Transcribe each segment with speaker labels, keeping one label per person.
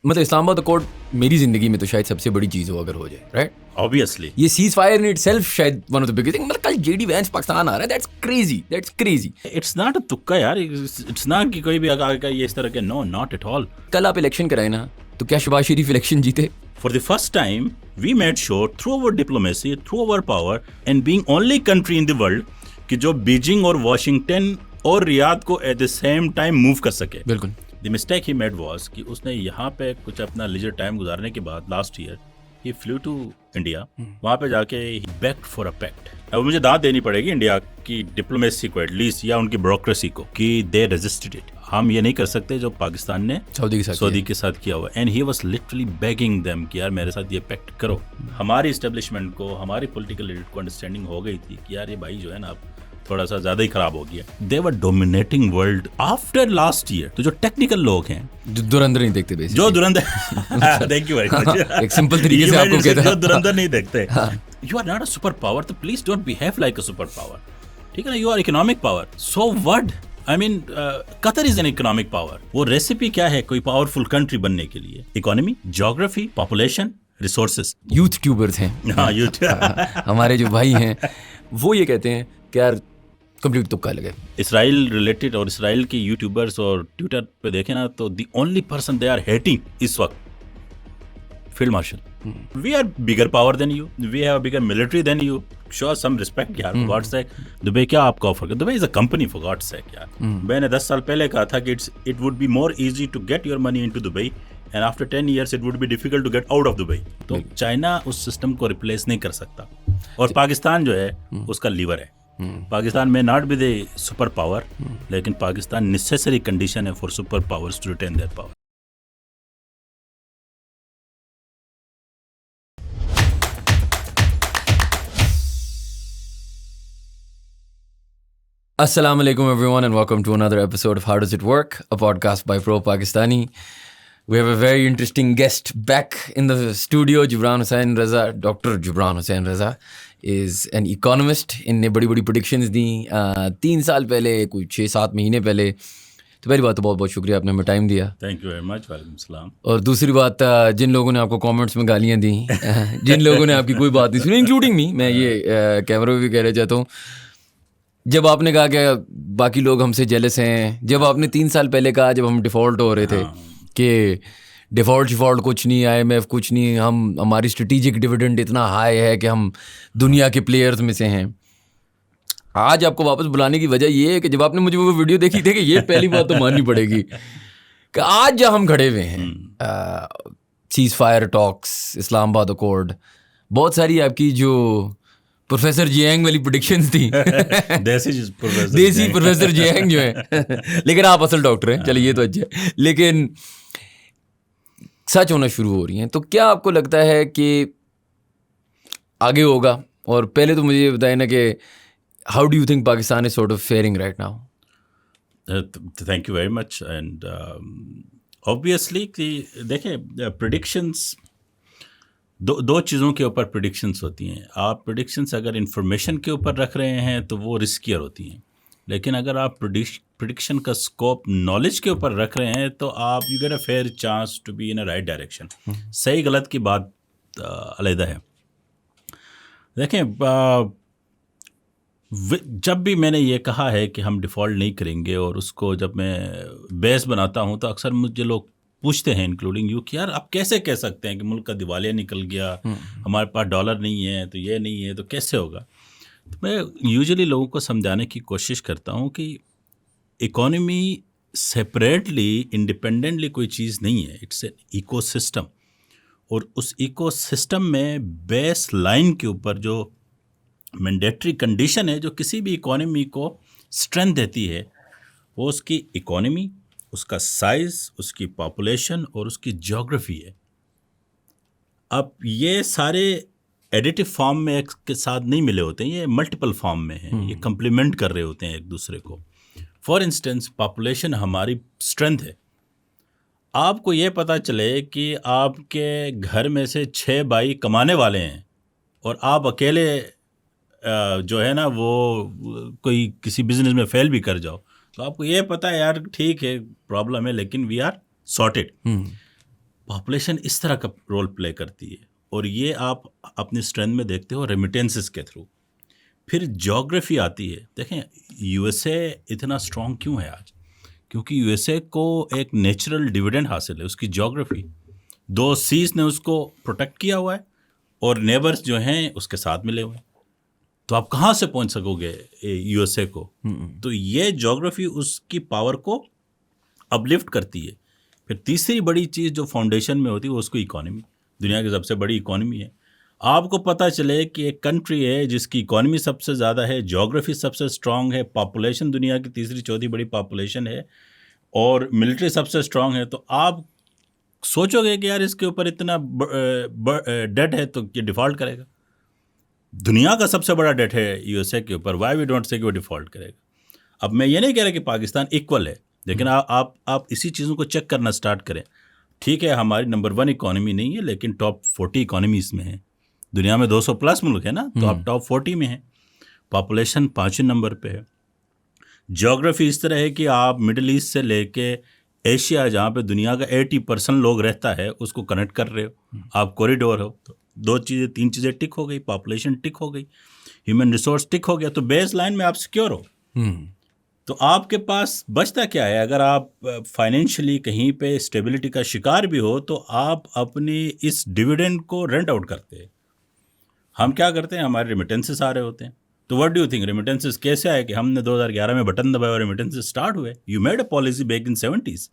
Speaker 1: मतलब इस्लामाबाद अकॉर्ड मेरी जिंदगी में तो शायद सबसे बड़ी चीज़ हो अगर हो जाए, राइट?
Speaker 2: ऑब्वियसली
Speaker 1: ये सीज फायर इन इटसेल्फ शायद one of the biggest thing. मतलब कल जेडी वैंस पाकिस्तान आ रहा है, that's crazy.
Speaker 2: It's not a तुक्का यार, इट्स नॉट कि कोई भी आगे ये इस तरह के, नो नॉट एट ऑल।
Speaker 1: कल आप इलेक्शन कराए ना, तो क्या शहबाज शरीफ इलेक्शन जीते?
Speaker 2: For the first time, we made sure through our diplomacy, through our power, and being only country in the world कि जो बीजिंग और वाशिंगटन और रियाद को at the same time move कर सके।
Speaker 1: बिल्कुल।
Speaker 2: The mistake he made was कि उसने यहाँ पे कुछ अपना लीजर टाइम गुजारने के बाद last year he flew to India, वहाँ पे जाके he begged for a pact। अब मुझे दाद देनी पड़ेगी इंडिया की डिप्लोमेसी को एटलीस्ट, या उनकी ब्यूरोक्रेसी को, कि दे रेजिस्टेड इट। हम ये नहीं कर सकते जो पाकिस्तान ने सऊदी के साथ किया हुआ। And he was literally begging them कि यार मेरे साथ ये पैक्ट करो। हमारी एस्टेब्लिशमेंट को, हमारी पॉलिटिकल लीडर को अंडरस्टैंडिंग हो गई थी कि यार ये भाई जो है ना अब थोड़ा सा ज्यादा ही खराब हो गया। They were dominating world after last year. तो जो टेक्निकल लोग हैं
Speaker 1: जो धुरंधर नहीं देखते,
Speaker 2: जो Dhurandhar thank you very much.
Speaker 1: एक सिंपल तरीके से आपको कहता
Speaker 2: जो धुरंधर नहीं देखते, you are not a super power, तो please don't behave like a super power, ठीक है ना? You are economic power, so what? I mean Qatar is an economic power. वो रेसिपी क्या है कोई पावरफुल कंट्री बनने के लिए? Economy, geography, population, resources.
Speaker 1: Youth tubers हैं
Speaker 2: हाँ यूथ
Speaker 1: हमारे जो भाई हैं वो ये कहते हैं कि यार कंप्लीट तुक्का लगे।
Speaker 2: इसराइल रिलेटेड और इसराइल के यूट्यूबर्स और ट्विटर पे देखें ना, तो the only person they are hating इस वक्त field marshal. We are bigger power than you, we have bigger military than you, show some respect यार, फॉर गॉड्स सेक। दुबई क्या आपका ऑफर कर? Dubai is a company, for God's sake यार। मैंने 10 साल पहले कहा था कि it would be more easy to get your money into Dubai and after 10 years it would be difficult to get out of Dubai. तो China उस system को रिप्लेस नहीं कर सकता, और पाकिस्तान जो है उसका लीवर है। पाकिस्तान में not be the super power, लेकिन पाकिस्तान नेसेसरी कंडीशन है for super powers to retain their power.
Speaker 1: Assalamu alaikum everyone and welcome to another episode of How Does It Work, a podcast by Pro Pakistani. We have a very interesting guest back in the studio, Jibran Hussain Raza. Dr. Jibran Hussain Raza is an economist. इनने बड़ी बड़ी predictions दी 3 साल पहले, कोई 6-7 महीने पहले। तो पहली बात तो बहुत बहुत शुक्रिया, आपने हमें टाइम दिया।
Speaker 2: Thank you very much. वालेकुम सलाम।
Speaker 1: और दूसरी बात, जिन लोगों ने आपको कमेंट्स में गालियाँ दी जिन लोगों ने आपकी कोई बात नहीं सुनी, इंक्लूडिंग मी, मैं ये कैमरे में भी कहना चाहता हूँ, जब आपने कहा कि बाकी लोग हमसे जेलस हैं, जब आपने 3 साल पहले कहा जब हम डिफ़ॉल्ट हो रहे थे कि डिफ़ॉल्ट कुछ नहीं, IMF कुछ नहीं, हमारी स्ट्रेटेजिक डिविडेंड इतना हाई है कि हम दुनिया के प्लेयर्स में से हैं। आज आपको वापस बुलाने की वजह ये है कि जब आपने मुझे वो वीडियो देखी थी कि ये पहली बात तो माननी पड़ेगी कि आज जब हम खड़े हुए हैं, seize fire talks, Islamabad accord, बहुत सारी आपकी जो प्रोफेसर जियांग वाली प्रेडिक्शंस थी देसी प्रोफेसर जियांग जो है लेकिन आप असल डॉक्टर हैं, चलिए ये तो अच्छा है, लेकिन सच होना शुरू हो रही हैं। तो क्या आपको लगता है कि आगे होगा? और पहले तो मुझे ये बताएं ना कि how do you think Pakistan is sort of faring right now?
Speaker 2: Thank you very much. And obviously कि देखें, प्रेडिक्शंस दो चीज़ों के ऊपर प्रेडिक्शंस होती हैं। आप प्रेडिक्शंस अगर इंफॉर्मेशन के ऊपर रख रहे हैं तो वो रिस्कियर होती हैं, लेकिन अगर आप प्रेडिक्शन का स्कोप नॉलेज के ऊपर रख रहे हैं तो आप you get a fair chance to be in a right direction. सही गलत की बात अलग है। देखें, जब भी मैंने ये कहा है कि हम डिफ़ॉल्ट नहीं करेंगे, और उसको जब मैं बेस बनाता हूँ तो अक्सर मुझे लोग पूछते हैं, इंक्लूडिंग यू, कि यार आप कैसे कह सकते हैं कि मुल्क का दिवालिया निकल गया, हमारे पास डॉलर नहीं है, तो ये नहीं है, तो कैसे होगा? तो मैं यूजुअली लोगों को समझाने की कोशिश करता हूँ कि इकोनॉमी सेपरेटली, इंडिपेंडेंटली कोई चीज़ नहीं है, इट्स एन इकोसिस्टम। और उस इकोसिस्टम में बेस लाइन के ऊपर जो मैंडेटरी कंडीशन है जो किसी भी इकोनॉमी को स्ट्रेंथ देती है, वो उसकी इकोनॉमी, उसका साइज़, उसकी पॉपुलेशन और उसकी ज्योग्राफी है। अब ये सारे एडिटिव फॉर्म में एक के साथ नहीं मिले होते हैं, ये मल्टीपल फॉर्म में हैं, ये कंप्लीमेंट कर रहे होते हैं एक दूसरे को। फॉर इंस्टेंस, पॉपुलेशन हमारी स्ट्रेंथ है। आपको ये पता चले कि आपके घर में से 6 भाई कमाने वाले हैं और आप अकेले जो है ना वो कोई किसी बिजनेस में फेल भी कर जाओ, तो आपको ये पता है यार ठीक है प्रॉब्लम है, लेकिन वी आर सॉर्टेड। पॉपुलेशन इस तरह का रोल प्ले करती है, और ये आप अपनी स्ट्रेंथ में देखते हो रेमिटेंसेस के थ्रू। फिर ज्योग्राफी आती है। देखें यूएसए इतना स्ट्रॉन्ग क्यों है आज, क्योंकि यूएसए को एक नेचुरल डिविडेंड हासिल है, उसकी ज्योग्राफी। 2 सीज ने उसको प्रोटेक्ट किया हुआ है और नेबर्स जो हैं उसके साथ मिले हुए हैं। तो आप कहाँ से पहुँच सकोगे यूएसए को? तो ये ज्योग्राफी उसकी पावर को अपलिफ्ट करती है। फिर तीसरी बड़ी चीज़ जो फाउंडेशन में होती है वो उसको इकोनॉमी। दुनिया की सबसे बड़ी इकोनॉमी है। आपको पता चले कि एक कंट्री है जिसकी इकोनॉमी सबसे ज़्यादा है, ज्योग्राफी सबसे स्ट्रांग है, पॉपुलेशन दुनिया की तीसरी चौथी बड़ी पॉपुलेशन है, और मिलिट्री सबसे स्ट्रांग है, तो आप सोचोगे कि यार इसके ऊपर इतना डेट है तो ये डिफ़ॉल्ट करेगा। दुनिया का सबसे बड़ा डेट है यूएसए के ऊपर, वाई वी डोंट से कि वो डिफ़ॉल्ट करेगा। अब मैं ये नहीं कह रहा कि पाकिस्तान इक्वल है, लेकिन आप इसी चीज़ों को चेक करना स्टार्ट करें। ठीक है, हमारी नंबर 1 इकोनॉमी नहीं है, लेकिन टॉप 40 इकोनॉमीज़ में है। दुनिया में 200 प्लस मुल्क है ना, तो आप टॉप 40 में हैं। पॉपुलेशन 5वें नंबर पे है। ज्योग्राफी इस तरह है कि आप मिडिल ईस्ट से लेके एशिया, जहाँ पे दुनिया का 80% लोग रहता है, उसको कनेक्ट कर रहे हो। आप कॉरिडोर हो, तो 3 चीज़ें टिक हो गई, पॉपुलेशन टिक हो गई, ह्यूमन रिसोर्स टिक हो गया, तो बेस लाइन में आप सिक्योर हो। तो आपके पास बचता क्या है? अगर आप फाइनेंशियली कहीं पे स्टेबिलिटी का शिकार भी हो, तो आप अपनी इस डिविडेंड को रेंट आउट करते हैं। हम क्या करते हैं, हमारे रेमिटेंसेस आ रहे होते हैं। तो what do you think, remittances कैसे आए? कि हमने 2011 में बटन दबाया और रेमिटेंसेस स्टार्ट हुए। You made a policy back in 70s,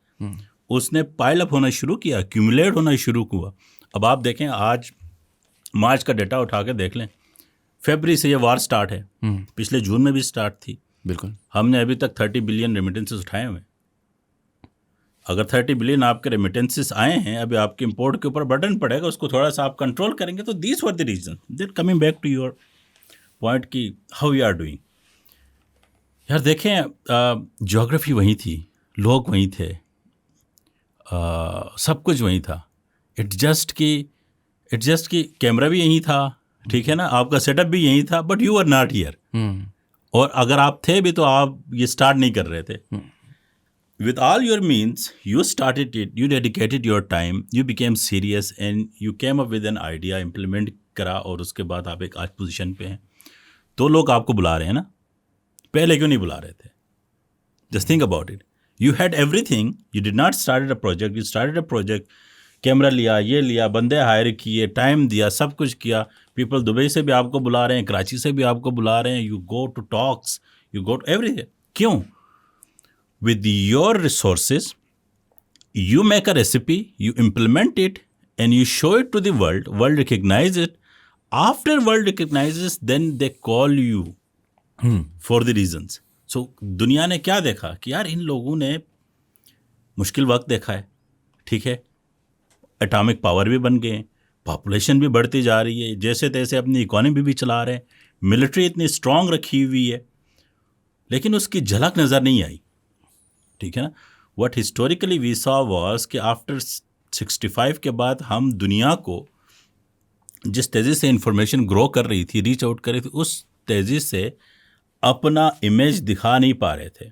Speaker 2: उसने पाइल अप होना शुरू किया, क्यूमुलेट होना शुरू हुआ। अब आप देखें, आज मार्च का डेटा उठा के देख लें, फरवरी से ये वार स्टार्ट है, पिछले जून में भी स्टार्ट थी।
Speaker 1: बिल्कुल,
Speaker 2: हमने अभी तक 30 बिलियन रेमिटेंसेस उठाए हुए। अगर 30 बिलियन आपके रेमिटेंसेस आए हैं, अभी आपके इंपोर्ट के ऊपर बटन पड़ेगा, उसको थोड़ा सा आप कंट्रोल करेंगे, तो these were the reason. Then coming back to your point कि हाउ यू आर डूइंग। यार देखें, ज्योग्राफी वहीं थी, लोग वहीं थे, सब कुछ वहीं था। इट्स जस्ट कि कैमरा भी यहीं था, ठीक है ना, आपका सेटअप भी यहीं था, but you are not here. और अगर आप थे भी तो आप ये स्टार्ट नहीं कर रहे थे। With all your means, you started it, you dedicated your time, you became serious and you came up with an idea, implement करा, और उसके बाद आप एक आज पोजीशन पे हैं। तो लोग आपको बुला रहे हैं ना, पहले क्यों नहीं बुला रहे थे? Just think about it. You had everything, you did not started a project, you started a project, camera लिया, ये लिया, बंदे हायर किए, टाइम दिया, सब कुछ किया। पीपल दुबई से भी आपको बुला रहे हैं, कराची से भी आपको बुला रहे हैं, you go to talks, you go to everything. क्यों? With your resources, you make a recipe, you implement it, and you show it to the world. World recognize it. After world recognizes, then they call you for the reasons. So दुनिया ने क्या देखा कि यार इन लोगों ने मुश्किल वक्त देखा है, ठीक है, एटॉमिक पावर भी बन गए, पॉपुलेशन भी बढ़ती जा रही है, जैसे तैसे अपनी इकोनॉमी भी चला रहे हैं, मिलिट्री इतनी स्ट्रांग रखी हुई है, लेकिन उसकी झलक नज़र नहीं आई, ठीक है ना। What historically we saw was कि आफ्टर 65 के बाद हम दुनिया को जिस तेज़ी से इंफॉर्मेशन ग्रो कर रही थी, रीच आउट कर रही थी, उस तेज़ी से अपना इमेज दिखा नहीं पा रहे थे।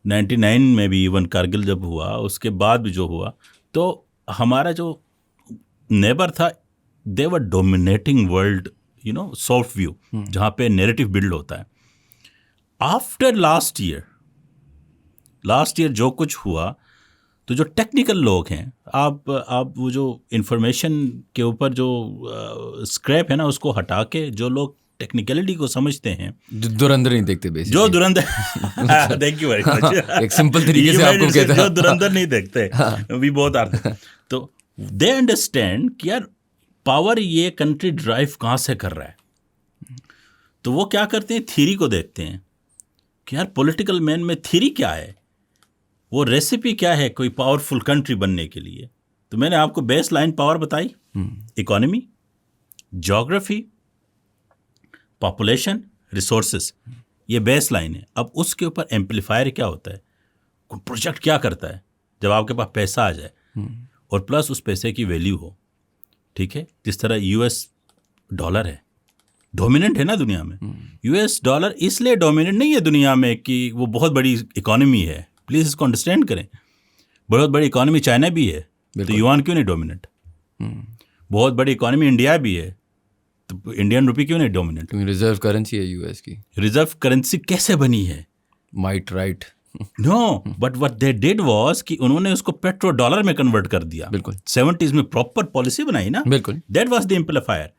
Speaker 2: 99 में भी इवन कारगिल जब हुआ, उसके बाद भी जो हुआ, तो हमारा जो नेबर था, they were dominating world, you know, soft view, जहाँ पे नैरेटिव बिल्ड होता है। आफ्टर लास्ट ईयर जो कुछ हुआ, तो जो टेक्निकल लोग हैं, आप वो जो इंफॉर्मेशन के ऊपर जो स्क्रैप है ना, उसको हटा के जो लोग टेक्निकलिटी को समझते हैं,
Speaker 1: जो धुरंधर नहीं देखते, बेसिकली
Speaker 2: जो Dhurandhar thank you very much,
Speaker 1: एक सिंपल तरीके से आपको कहता
Speaker 2: जो धुरंधर नहीं देखते, वी बोथ आर, तो दे अंडरस्टैंड कि यार पावर ये कंट्री ड्राइव कहाँ से कर रहा है। तो वो क्या करते हैं, थ्योरी को देखते हैं कि यार पॉलिटिकल मैन में थ्योरी क्या है, वो रेसिपी क्या है कोई पावरफुल कंट्री बनने के लिए। तो मैंने आपको बेस लाइन पावर बताई, इकोनॉमी, ज्योग्राफी, पॉपुलेशन, रिसोर्सेस, ये बेस लाइन है। अब उसके ऊपर एम्पलीफायर क्या होता है, कोई प्रोजेक्ट क्या करता है, जब आपके पास पैसा आ जाए और प्लस उस पैसे की वैल्यू हो, ठीक है। जिस तरह यूएस डॉलर है, डोमिनेंट है ना दुनिया में। यूएस डॉलर इसलिए डोमिनेंट नहीं है दुनिया में कि वो बहुत बड़ी इकोनॉमी है, प्लीज़ इसको अंडरस्टैंड करें। बहुत बड़ी इकोनॉमी चाइना भी है, तो युआन क्यों नहीं डोमिनेंट? बहुत बड़ी इकोनॉमी इंडिया भी है, तो इंडियन रुपी क्यों नहीं डोमिनेंट?
Speaker 1: रिजर्व करेंसी है यूएस की।
Speaker 2: रिजर्व करेंसी कैसे बनी है?
Speaker 1: Might right.
Speaker 2: No, but what they did was कि उन्होंने उसको पेट्रो डॉलर में कन्वर्ट कर दिया।
Speaker 1: बिल्कुल
Speaker 2: 70s में प्रॉपर पॉलिसी बनाई ना।
Speaker 1: बिल्कुल।
Speaker 2: That was the amplifier.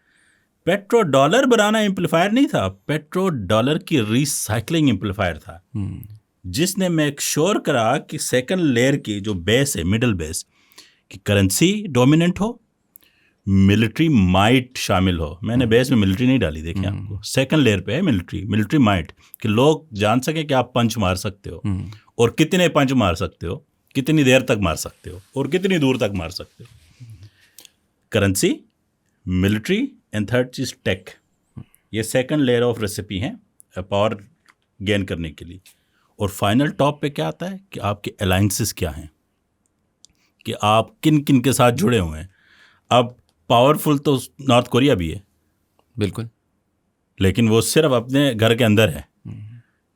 Speaker 2: Petro dollar banana amplifier नहीं था, पेट्रो डॉलर की रिसाइकलिंग एम्पलीफायर था, जिसने मेक श्योर करा कि सेकंड लेयर की जो बेस है, मिडिल बेस की करेंसी डोमिनेंट हो, मिलिट्री माइट शामिल हो। मैंने बेस में मिलिट्री नहीं डाली, देखिए आपको सेकंड लेयर पे है मिलिट्री माइट, कि लोग जान सके कि आप पंच मार सकते हो और कितने पंच मार सकते हो, कितनी देर तक मार सकते हो और कितनी दूर तक मार सकते हो। करेंसी, मिलिट्री एंड थर्ड चीज टेक, ये सेकंड लेयर ऑफ रेसिपी हैं पावर गेन करने के लिए। और फाइनल टॉप पे क्या आता है कि आपके अलायंसेस क्या हैं, कि आप किन किन के साथ जुड़े हुए हैं। अब पावरफुल तो नॉर्थ कोरिया भी है,
Speaker 1: बिल्कुल,
Speaker 2: लेकिन वो सिर्फ अपने घर के अंदर है,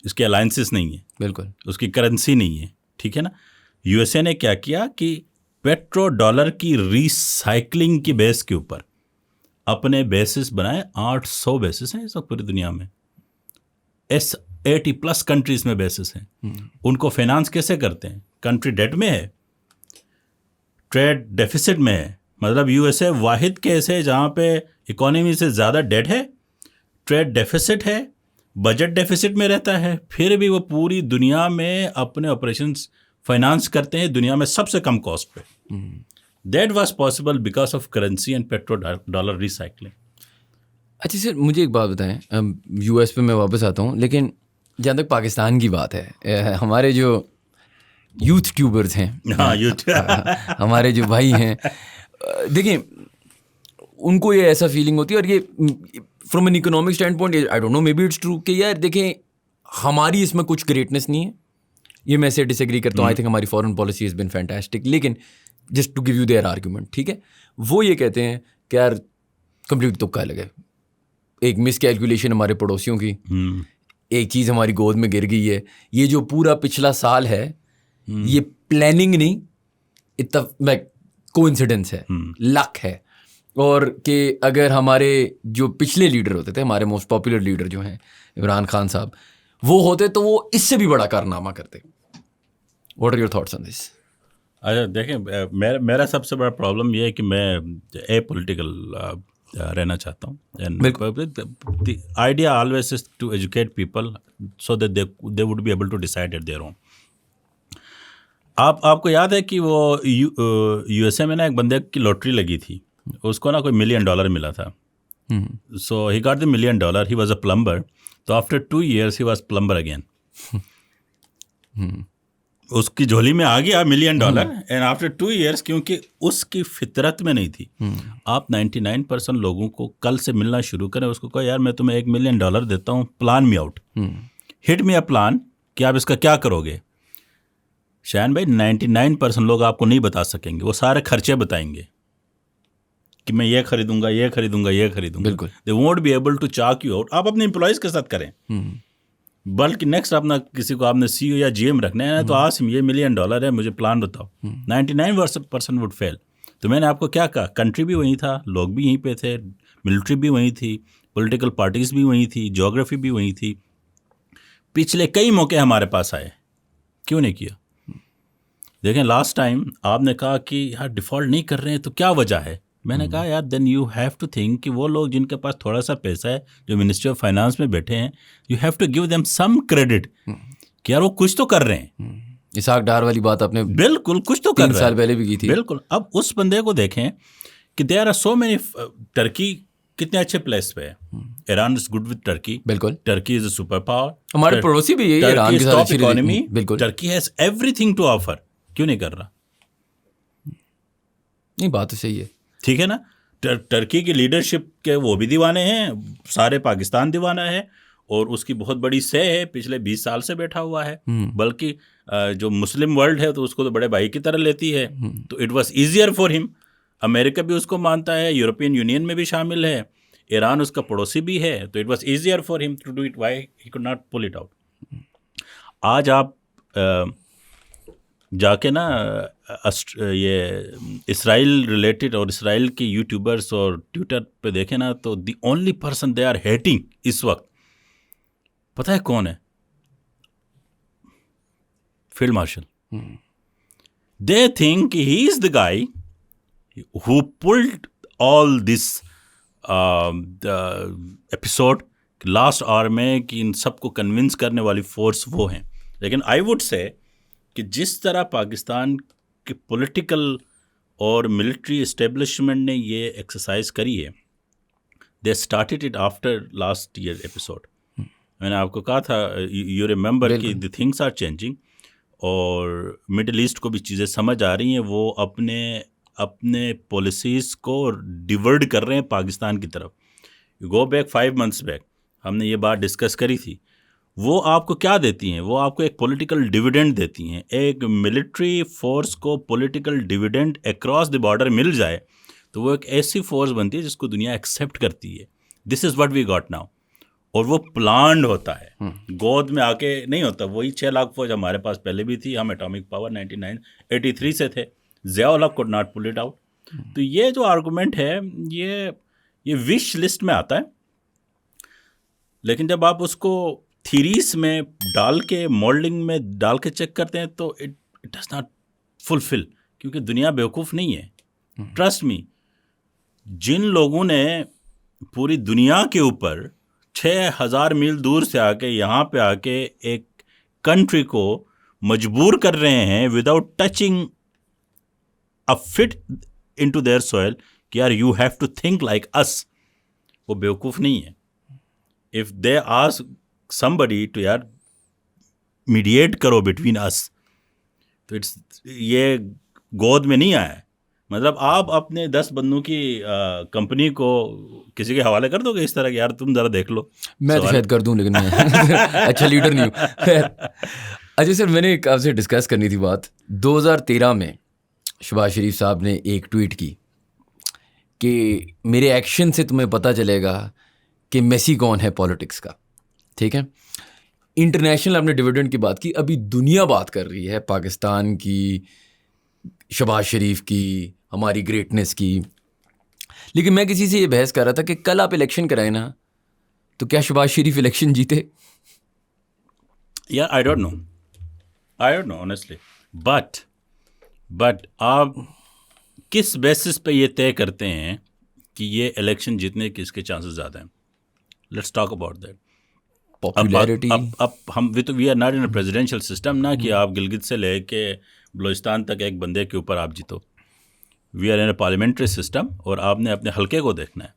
Speaker 2: इसके अलायंसेस नहीं है,
Speaker 1: बिल्कुल,
Speaker 2: उसकी करेंसी नहीं है, ठीक है ना। यूएसए ने क्या किया कि पेट्रो डॉलर की रिसाइकलिंग की बेस के ऊपर अपने बेसिस बनाए। 800 बेसिस हैं इस वक्त पूरी दुनिया में, 80+ कंट्रीज में बेसिस हैं। उनको फाइनेंस कैसे करते हैं? कंट्री डेट में है, ट्रेड डेफिसिट में है, मतलब यूएसए वाहिद केस है जहाँ पे इकोनॉमी से ज़्यादा डेट है, ट्रेड डेफिसिट है, बजट डेफिसिट में रहता है, फिर भी वो पूरी दुनिया में अपने ऑपरेशंस फाइनेंस करते हैं दुनिया में सबसे कम कॉस्ट पे। That was possible because of currency and petro dollar recycling.
Speaker 1: अच्छा सर, मुझे एक बात बताएं, यूएस पे मैं वापस आता हूँ, लेकिन जहाँ तक पाकिस्तान की बात है, हमारे जो यूथ ट्यूबर्स हैं,
Speaker 2: हाँ, यूथ
Speaker 1: हमारे जो भाई हैं, देखिए उनको ये ऐसा फीलिंग होती है, और ये from an economic stand point I don't no, may be it's true, कि यार देखें हमारी इसमें कुछ ग्रेटनेस नहीं है, ये मैं से डिसएग्री करता हूँ। आई थिंक हमारी foreign policy has been fantastic, लेकिन just to give you their argument, ठीक है, वो ये कहते हैं कि यार कंप्लीट तुक्का लगे, एक मिस कैलकुलेशन हमारे पड़ोसियों की, एक चीज़ हमारी गोद में गिर गई है, ये जो पूरा पिछला साल है ये प्लानिंग नहीं, इतना कोइंसिडेंस है, लक है। और कि अगर हमारे जो पिछले लीडर होते थे, हमारे मोस्ट पॉपुलर लीडर जो हैं इमरान खान साहब, वो होते तो वो इससे भी बड़ा कारनामा करते। What are your thoughts on this?
Speaker 2: अच्छा देखें, मेरा सबसे बड़ा प्रॉब्लम ये है कि मैं एपॉलिटिकल रहना चाहता हूँ। The idea always is to educate people so that they would be able to decide at their own. आपको याद है कि वो यूएसए में ना एक बंदे की लॉटरी लगी थी, उसको ना कोई $1 मिलियन मिला था। So he got the $1 million, he was a plumber, तो after 2 years he was plumber again. उसकी झोली में आ गया $1 मिलियन एंड आफ्टर 2 years, क्योंकि उसकी फितरत में नहीं थी। आप 99% लोगों को कल से मिलना शुरू करें, उसको कहो यार मैं तुम्हें $1 मिलियन देता हूँ, plan me out, hit me a plan कि आप इसका क्या करोगे। शायन भाई 99% लोग आपको नहीं बता सकेंगे, वो सारे खर्चे बताएंगे कि मैं ये खरीदूंगा, ये खरीदूंगा, ये खरीदूंगा।
Speaker 1: बिल्कुल,
Speaker 2: they won't be able to chalk you out. आप अपने एम्प्लॉयज़ के साथ करें, बल्कि नेक्स्ट अपना किसी को आपने सीईओ या जीएम रखना है तो आसिम ये $1 मिलियन है, मुझे प्लान बताओ। 99% वुड फेल। तो मैंने आपको क्या कहा, कंट्री भी वहीं था, लोग भी यहीं पे थे, मिलिट्री भी वहीं थी, पॉलिटिकल पार्टीज भी वहीं थी, ज्योग्राफी भी वहीं थी। पिछले कई मौके हमारे पास आए, क्यों नहीं किया? देखें लास्ट टाइम आपने कहा कि यार डिफ़ॉल्ट नहीं कर रहे हैं तो क्या वजह है। मैंने कहा यार then you have to think कि वो लोग जिनके पास थोड़ा सा पैसा है, जो मिनिस्ट्री ऑफ फाइनेंस में बैठे हैं, you have to give them some credit कि यार वो कुछ तो कर रहे हैं।
Speaker 1: इसाक डार वाली बात आपने
Speaker 2: बिल्कुल कुछ तो कर रहे हैं,
Speaker 1: 3 साल पहले भी की थी।
Speaker 2: बिल्कुल। अब उस बंदे को देखें कि there are so many, Turkey कितने अच्छे प्लेस पे है, Iran is good with Turkey,
Speaker 1: बिल्कुल,
Speaker 2: Turkey is a super power,
Speaker 1: हमारे पड़ोसी भी यही ईरान के साथ अच्छी
Speaker 2: इकोनॉमी,
Speaker 1: बिल्कुल,
Speaker 2: Turkey has everything to offer, क्यों नहीं कर रहा?
Speaker 1: नहीं, बात तो सही है,
Speaker 2: ठीक है ना। टर्की की लीडरशिप के वो भी दीवाने हैं, सारे पाकिस्तान दीवाना है, और उसकी बहुत बड़ी से है, पिछले 20 साल से बैठा हुआ है। बल्कि जो मुस्लिम वर्ल्ड है तो उसको तो बड़े भाई की तरह लेती है, तो it was easier for him. America भी उसको मानता है, यूरोपियन यूनियन में भी शामिल है, ईरान उसका पड़ोसी भी है, तो it was easier for him to do it, why he could not pull it out. आज आप जाके ना ये इसराइल रिलेटेड और इसराइल के यूट्यूबर्स और ट्विटर पे देखे ना, तो the only person they are hating इस वक्त पता है कौन है? Field marshal. They think he is the guy who pulled all this episode last hour में, कि इन सबको कन्विंस करने वाली फोर्स वो हैं। लेकिन आई वुड से कि जिस तरह पाकिस्तान के पॉलिटिकल और मिलिट्री इस्टेब्लिशमेंट ने ये एक्सरसाइज करी है, they started it after last year episode. मैंने आपको कहा था, यू रिमेंबर कि द थिंग्स आर चेंजिंग और मिडिल ईस्ट को भी चीज़ें समझ आ रही हैं। वो अपने पॉलिसीज़ को डिवर्ट कर रहे हैं पाकिस्तान की तरफ। You go back 5 months back, हमने ये बात डिस्कस करी थी। वो आपको क्या देती हैं? वो आपको एक पॉलिटिकल डिविडेंड देती हैं। एक मिलिट्री फोर्स को political dividend across the border मिल जाए तो वो एक ऐसी फोर्स बनती है जिसको दुनिया एक्सेप्ट करती है। This is what we got now. और वो प्लान्ड होता है, गोद में आके नहीं होता। वही 6 लाख फौज हमारे पास पहले भी थी, हम एटॉमिक पावर 1983 से थे। Zia-ul Haq could not pull it out. तो ये जो आर्गूमेंट है ये विश लिस्ट में आता है, लेकिन जब आप उसको थीरीज में डाल के, मोल्डिंग में डाल के चेक करते हैं तो इट डज नॉट फुलफिल, क्योंकि दुनिया बेवकूफ़ नहीं है। ट्रस्ट मी, जिन लोगों ने पूरी दुनिया के ऊपर 6000 मील दूर से आके यहाँ पे आके एक कंट्री को मजबूर कर रहे हैं without touching a feet into their soil कि यार you have to think like us, वो बेवकूफ़ नहीं है। If they ask somebody to यार मीडिएट करो बिटवीन अस, तो ये गोद में नहीं आया है। मतलब आप अपने 10 बंदों की कंपनी को किसी के हवाले कर दोगे इस तरह कि यार तुम ज़रा देख लो?
Speaker 1: मैं तो शायद कर दूं, लेकिन मैं अच्छा लीडर नहीं हूँ। खैर, अच्छा सर, मैंने आपसे डिस्कस करनी थी बात। 2013 में शहबाज शरीफ साहब ने एक ट्वीट की कि मेरे एक्शन से तुम्हें पता चलेगा कि मेसी कौन है पॉलिटिक्स का। ठीक है, इंटरनेशनल आपने डिविडेंड की बात की, अभी दुनिया बात कर रही है पाकिस्तान की, शहबाज शरीफ की, हमारी ग्रेटनेस की। लेकिन मैं किसी से ये बहस कर रहा था कि कल आप इलेक्शन कराए ना, तो क्या शहबाज शरीफ इलेक्शन जीते?
Speaker 2: यार आई डोंट नो ऑनेस्टली, बट आप किस बेसिस पे ये तय करते हैं कि ये इलेक्शन जीतने के किसके चांसेस ज़्यादा हैं? Let's talk about that.
Speaker 1: Popularity.
Speaker 2: अब हम we are not in a presidential system ना, कि आप गिलगित से लेके बलूचिस्तान तक एक बंदे के ऊपर आप जीतो। We are in a parliamentary system और आपने अपने हल्के को देखना है।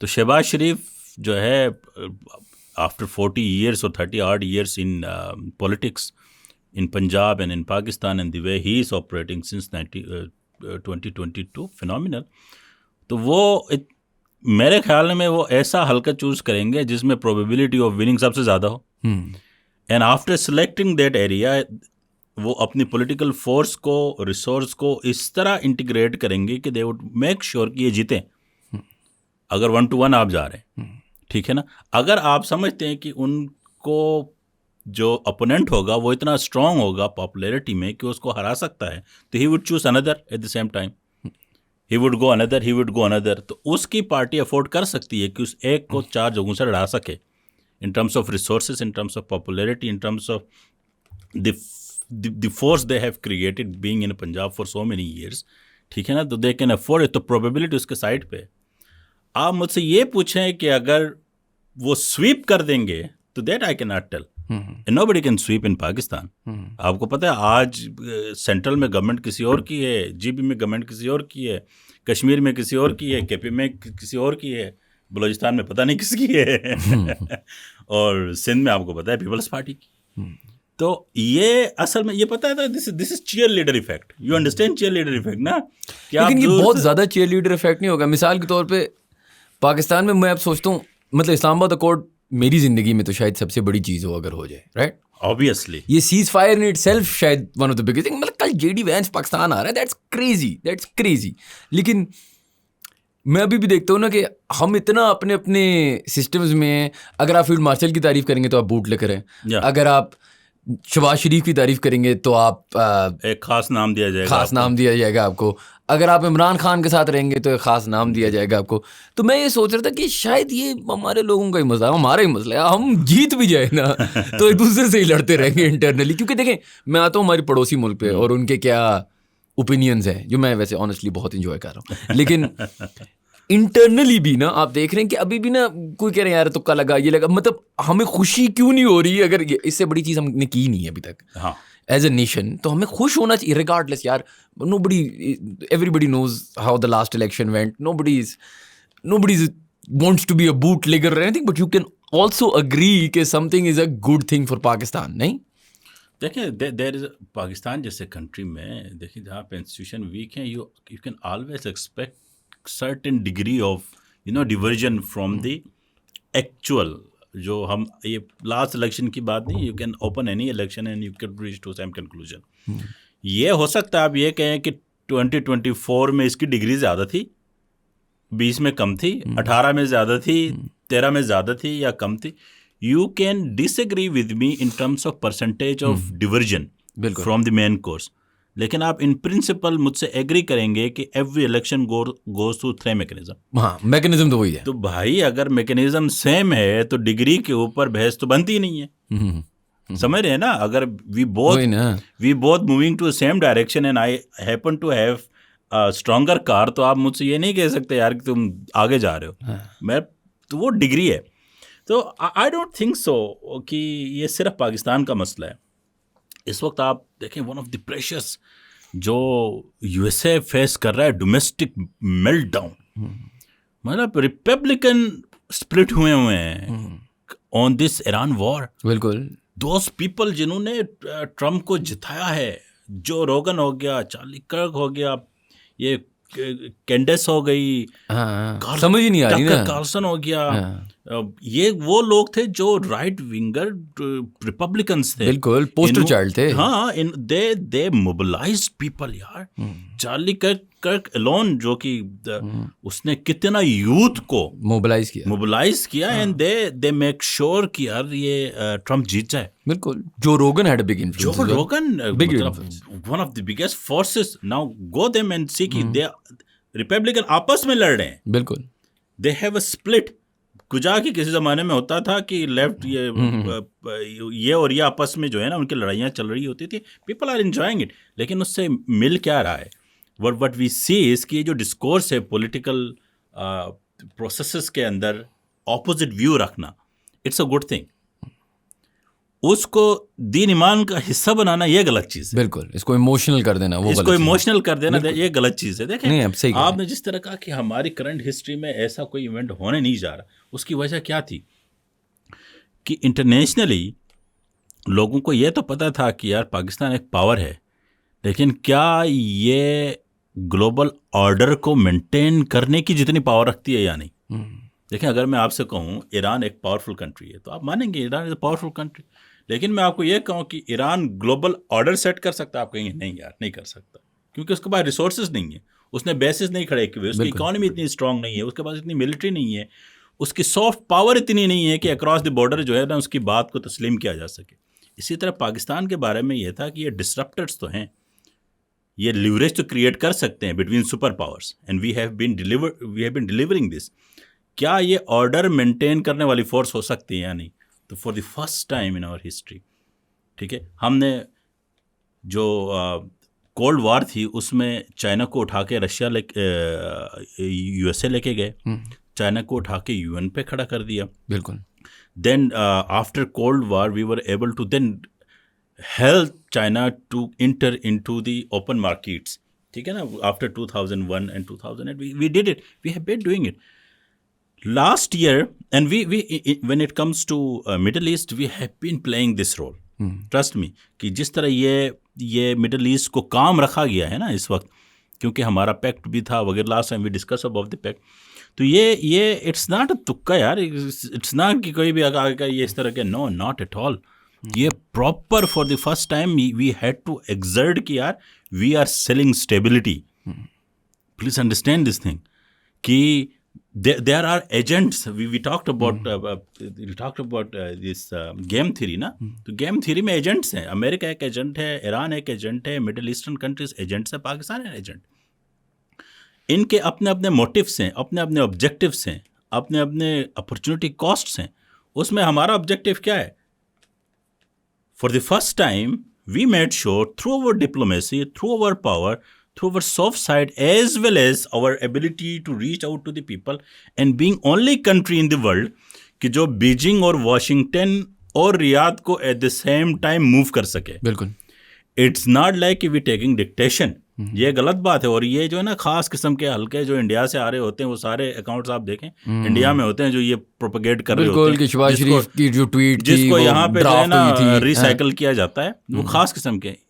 Speaker 2: तो शहबाज शरीफ जो है आफ्टर 40 years और 30 odd years in politics in Punjab and in Pakistan and the way he is operating since 2022, phenomenal। तो वो मेरे ख्याल में वो ऐसा हल्का चूज करेंगे जिसमें प्रोबेबिलिटी ऑफ विनिंग सबसे ज़्यादा हो। And after selecting that area, वो अपनी पॉलिटिकल फोर्स को, रिसोर्स को इस तरह इंटीग्रेट करेंगे कि दे वुड मेक श्योर कि ये जीतें। अगर 1 to 1 आप जा रहे हैं, ठीक है ना, अगर आप समझते हैं कि उनको जो अपोनेंट होगा वो इतना स्ट्रांग होगा पॉपुलैरिटी में कि उसको हरा सकता है, तो he would choose another eight the same time, he would go another. तो उसकी पार्टी अफोर्ड कर सकती है कि उस एक को 4 जगहों से लड़ा सके, इन terms of resources, in terms of popularity, in terms of the force they have created being in Punjab for so many years. ठीक है ना, तो दे कैन अफोर्ड इट। तो प्रोबेबिलिटी उसके साइड पे। आप मुझसे ये पूछें कि अगर वो स्वीप कर देंगे तो that I can not tell. Nobody can sweep in Pakistan. आपको पता है आज सेंट्रल में गवर्नमेंट किसी और की है, जीबी में गवर्नमेंट किसी और की है, कश्मीर में किसी और की है, केपी में किसी और की है, बलूचिस्तान में पता नहीं किसकी है और सिंध में आपको पता है पीपल्स पार्टी की। तो ये असल में ये पता है, this is cheerleader effect. You understand cheerleader effect ना?
Speaker 1: लेकिन ये बहुत ज़्यादा चीयर लीडर इफेक्ट नहीं होगा। मिसाल के तौर पे पाकिस्तान में मैं अब सोचता हूँ, मतलब इस्लामाबाद अकॉर्ड मेरी ज़िंदगी में तो शायद सबसे बड़ी चीज़ हो अगर हो जाए, राइट?
Speaker 2: ऑब्वियसली
Speaker 1: ये सीज फायर इन इटसेल्फ शायद one of the biggest thing. मतलब कल जेडी वैंस पाकिस्तान आ रहा है, दैट्स क्रेजी। लेकिन मैं अभी भी देखता हूँ ना कि हम इतना अपने अपने सिस्टम्स में, अगर आप फील्ड मार्शल की तारीफ करेंगे तो आप बूट लेकर हैं, अगर आप शहबाज शरीफ की तारीफ करेंगे तो आप
Speaker 2: एक खास नाम दिया जाएगा,
Speaker 1: खास नाम दिया जाएगा आपको। अगर आप इमरान खान के साथ रहेंगे तो एक खास नाम दिया जाएगा आपको। तो मैं ये सोच रहा था कि शायद ये हमारे लोगों का ही मसला है, हमारा ही मसला है। हम जीत भी जाए ना तो एक दूसरे से ही लड़ते रहेंगे इंटरनली। क्योंकि देखें, मैं आता हूँ हमारी पड़ोसी मुल्क पे और उनके क्या ओपिनियंस हैं, जो मैं वैसे ऑनेस्टली बहुत इंजॉय कर रहा हूँ, लेकिन इंटरनली भी ना आप देख रहे हैं कि अभी भी ना कोई कह रहे हैं यार तुक्का लगा, ये लगा। मतलब हमें खुशी क्यों नहीं हो रही? अगर इससे बड़ी चीज़ हमने की नहीं है अभी तक
Speaker 2: हाँ,
Speaker 1: एज ए नेशन, तो हमें खुश होना चाहिए रिगार्डलेस यार। Nobody, everybody knows how the last election went, nobody wants to be a bootlegger or anything, but you can also agree कि something is a good thing for Pakistan. नहीं,
Speaker 2: देखिए there is Pakistan जैसे कंट्री में, देखिए जहाँ पे institution weak हैं, you can always expect certain degree of diversion from the actual. जो हम ये लास्ट इलेक्शन की बात नहीं, you can open any election and you can reach to same conclusion. ये हो सकता है आप ये कहें कि 2024 में इसकी डिग्री ज़्यादा थी, 20 में कम थी, 18 में ज़्यादा थी, 13 में ज़्यादा थी या कम थी। You can disagree with me in terms of percentage of diversion from the main course, लेकिन आप इन प्रिंसिपल मुझसे एग्री करेंगे कि every election goes through 3 mechanism.
Speaker 1: हाँ, मैकेनिज्म तो वही है।
Speaker 2: तो भाई अगर मैकेनिज्म सेम है तो डिग्री के ऊपर बहस तो बनती ही नहीं है। समझ रहे हैं ना? अगर we both moving to same direction and I happen to have stronger car, तो आप मुझसे ये नहीं कह सकते यार कि तुम आगे जा रहे हो। मैं तो वो डिग्री है। तो आई डोंट थिंक सो कि ये सिर्फ पाकिस्तान का मसला है। इस वक्त आप देखें वन ऑफ द प्रेशर्स जो यूएसए फेस कर रहा है, डोमेस्टिक मेल्ट डाउन। मतलब रिपब्लिकन स्प्लिट हुए हैं ऑन दिस ईरान वॉर।
Speaker 1: बिल्कुल,
Speaker 2: दोज पीपल जिन्होंने ट्रम्प को जिताया है, जो रोगन हो गया, चार्ली कर्क हो गया, ये कैंडेस हो गई,
Speaker 1: समझ ही नहीं आ रही ना,
Speaker 2: कार्सन हो गया, ये वो लोग थे जो राइट विंगर रिपब्लिकन्स थे,
Speaker 1: बिल्कुल पोस्टर चाइल्ड थे।
Speaker 2: हाँ, दे मोबिलाइज्ड पीपल यार। चार्ली कर्क अलोन जो कि उसने कितना यूथ को मोबिलाइज किया एंड दे मेक श्योर कि यार ये ट्रम्प जीत जाए।
Speaker 1: बिल्कुल, जो रोगन had a big influence.
Speaker 2: Joe Rogan one of the biggest forces. Now go them and see कि दे रिपब्लिकन आपस में लड़ रहे हैं।
Speaker 1: बिल्कुल,
Speaker 2: दे हैव अ स्प्लिट। कुजा की किसी ज़माने में होता था कि लेफ्ट ये और ये आपस में जो है ना उनकी लड़ाइयाँ चल रही होती थी, पीपल आर एंजॉयिंग इट। लेकिन उससे मिल क्या रहा है? व्हाट वी सी इसकी जो डिस्कोर्स है पॉलिटिकल प्रोसेसेस के अंदर ऑपोजिट व्यू रखना, इट्स अ गुड थिंग। उसको दीन ईमान का हिस्सा बनाना ये गलत चीज़ है।
Speaker 1: बिल्कुल, इसको इमोशनल कर देना, वो
Speaker 2: इसको इमोशनल कर देना ये गलत चीज़ है। देखें,
Speaker 1: नहीं,
Speaker 2: आपने जिस तरह कहा कि हमारी करंट हिस्ट्री में ऐसा कोई इवेंट होने नहीं जा रहा, उसकी वजह क्या थी कि इंटरनेशनली लोगों को ये तो पता था कि यार पाकिस्तान एक पावर है, लेकिन क्या ये ग्लोबल ऑर्डर को मेंटेन करने की जितनी पावर रखती है या नहीं। देखिए, अगर मैं आपसे कहूँ ईरान एक पावरफुल कंट्री है, तो आप मानेंगे Iran is a powerful country. लेकिन मैं आपको ये कहूँ कि ईरान ग्लोबल ऑर्डर सेट कर सकता है, आप कहेंगे नहीं यार, नहीं कर सकता, क्योंकि उसके पास रिसोर्सेज नहीं है, उसने बेसिस नहीं खड़े किए, उसकी इकॉनमी इतनी स्ट्रांग नहीं है, उसके पास इतनी मिलिट्री नहीं है, उसकी सॉफ्ट पावर इतनी नहीं है कि अक्रॉस द बॉर्डर जो है ना उसकी बात को तस्लीम किया जा सके। इसी तरह पाकिस्तान के बारे में ये था कि ये डिसरप्टर्स तो हैं, ये लिवरेज तो क्रिएट कर सकते हैं between super powers, and we have been delivering this. क्या ये ऑर्डर मेंटेन करने वाली फोर्स हो सकती है या नहीं? तो for the first time in our history, ठीक है, हमने जो कोल्ड वॉर थी उसमें चाइना को उठा के रशिया यूएसए लेके गए, चाइना को उठा के यूएन पे खड़ा कर दिया।
Speaker 1: बिल्कुल।
Speaker 2: Then after cold war we were able to then help China to enter into the open markets, ठीक है ना, after 2001 and 2008 we did it, we have been doing it last year, and we when it comes to Middle East, we have been playing this role. Trust me कि जिस तरह ये middle east को काम रखा गया है ना इस वक्त, क्योंकि हमारा पैक्ट भी था वगैरह, last time we discuss about the pact, तो ये इट्स नॉट अ तुक्का यार, इट्स नॉट कि कोई भी आगे ये इस तरह के, नो, नॉट एट ऑल। ये proper for the first time we had to exert कि यार we are selling stability. Please understand this thing कि there are agents. We talked about this game theory ना, तो गेम थ्योरी में agents हैं. America एक agent है, Iran एक एजेंट है, मिडिल ईस्टर्न कंट्रीज एजेंट्स है, पाकिस्तान है एजेंट. इनके अपने अपने मोटिव्स हैं, अपने अपने ऑब्जेक्टिव्स हैं, अपने अपने अपॉर्चुनिटी कॉस्ट्स हैं. उसमें हमारा ऑब्जेक्टिव क्या है? For the first time we made sure through our diplomacy, through our power, through our soft side as well as our ability to reach out to the people, and being only country in the world कि जो Beijing और Washington और Riyadh को at the same time move कर सके.
Speaker 1: बिल्कुल.
Speaker 2: It's not like we taking dictation. ये गलत बात है. और ये जो है ना खास किस्म के हल्के जो इंडिया से आ रहे होते हैं, वो सारे अकाउंट्स आप देखें इंडिया में होते हैं जो ये प्रोपेगेट कर रहे होते हैं,
Speaker 1: शहबाज शरीफ की जो ट्वीट थी,
Speaker 2: जिसको यहाँ पे जो है ना रिसाइकल किया जाता है, वो खास किस्म के.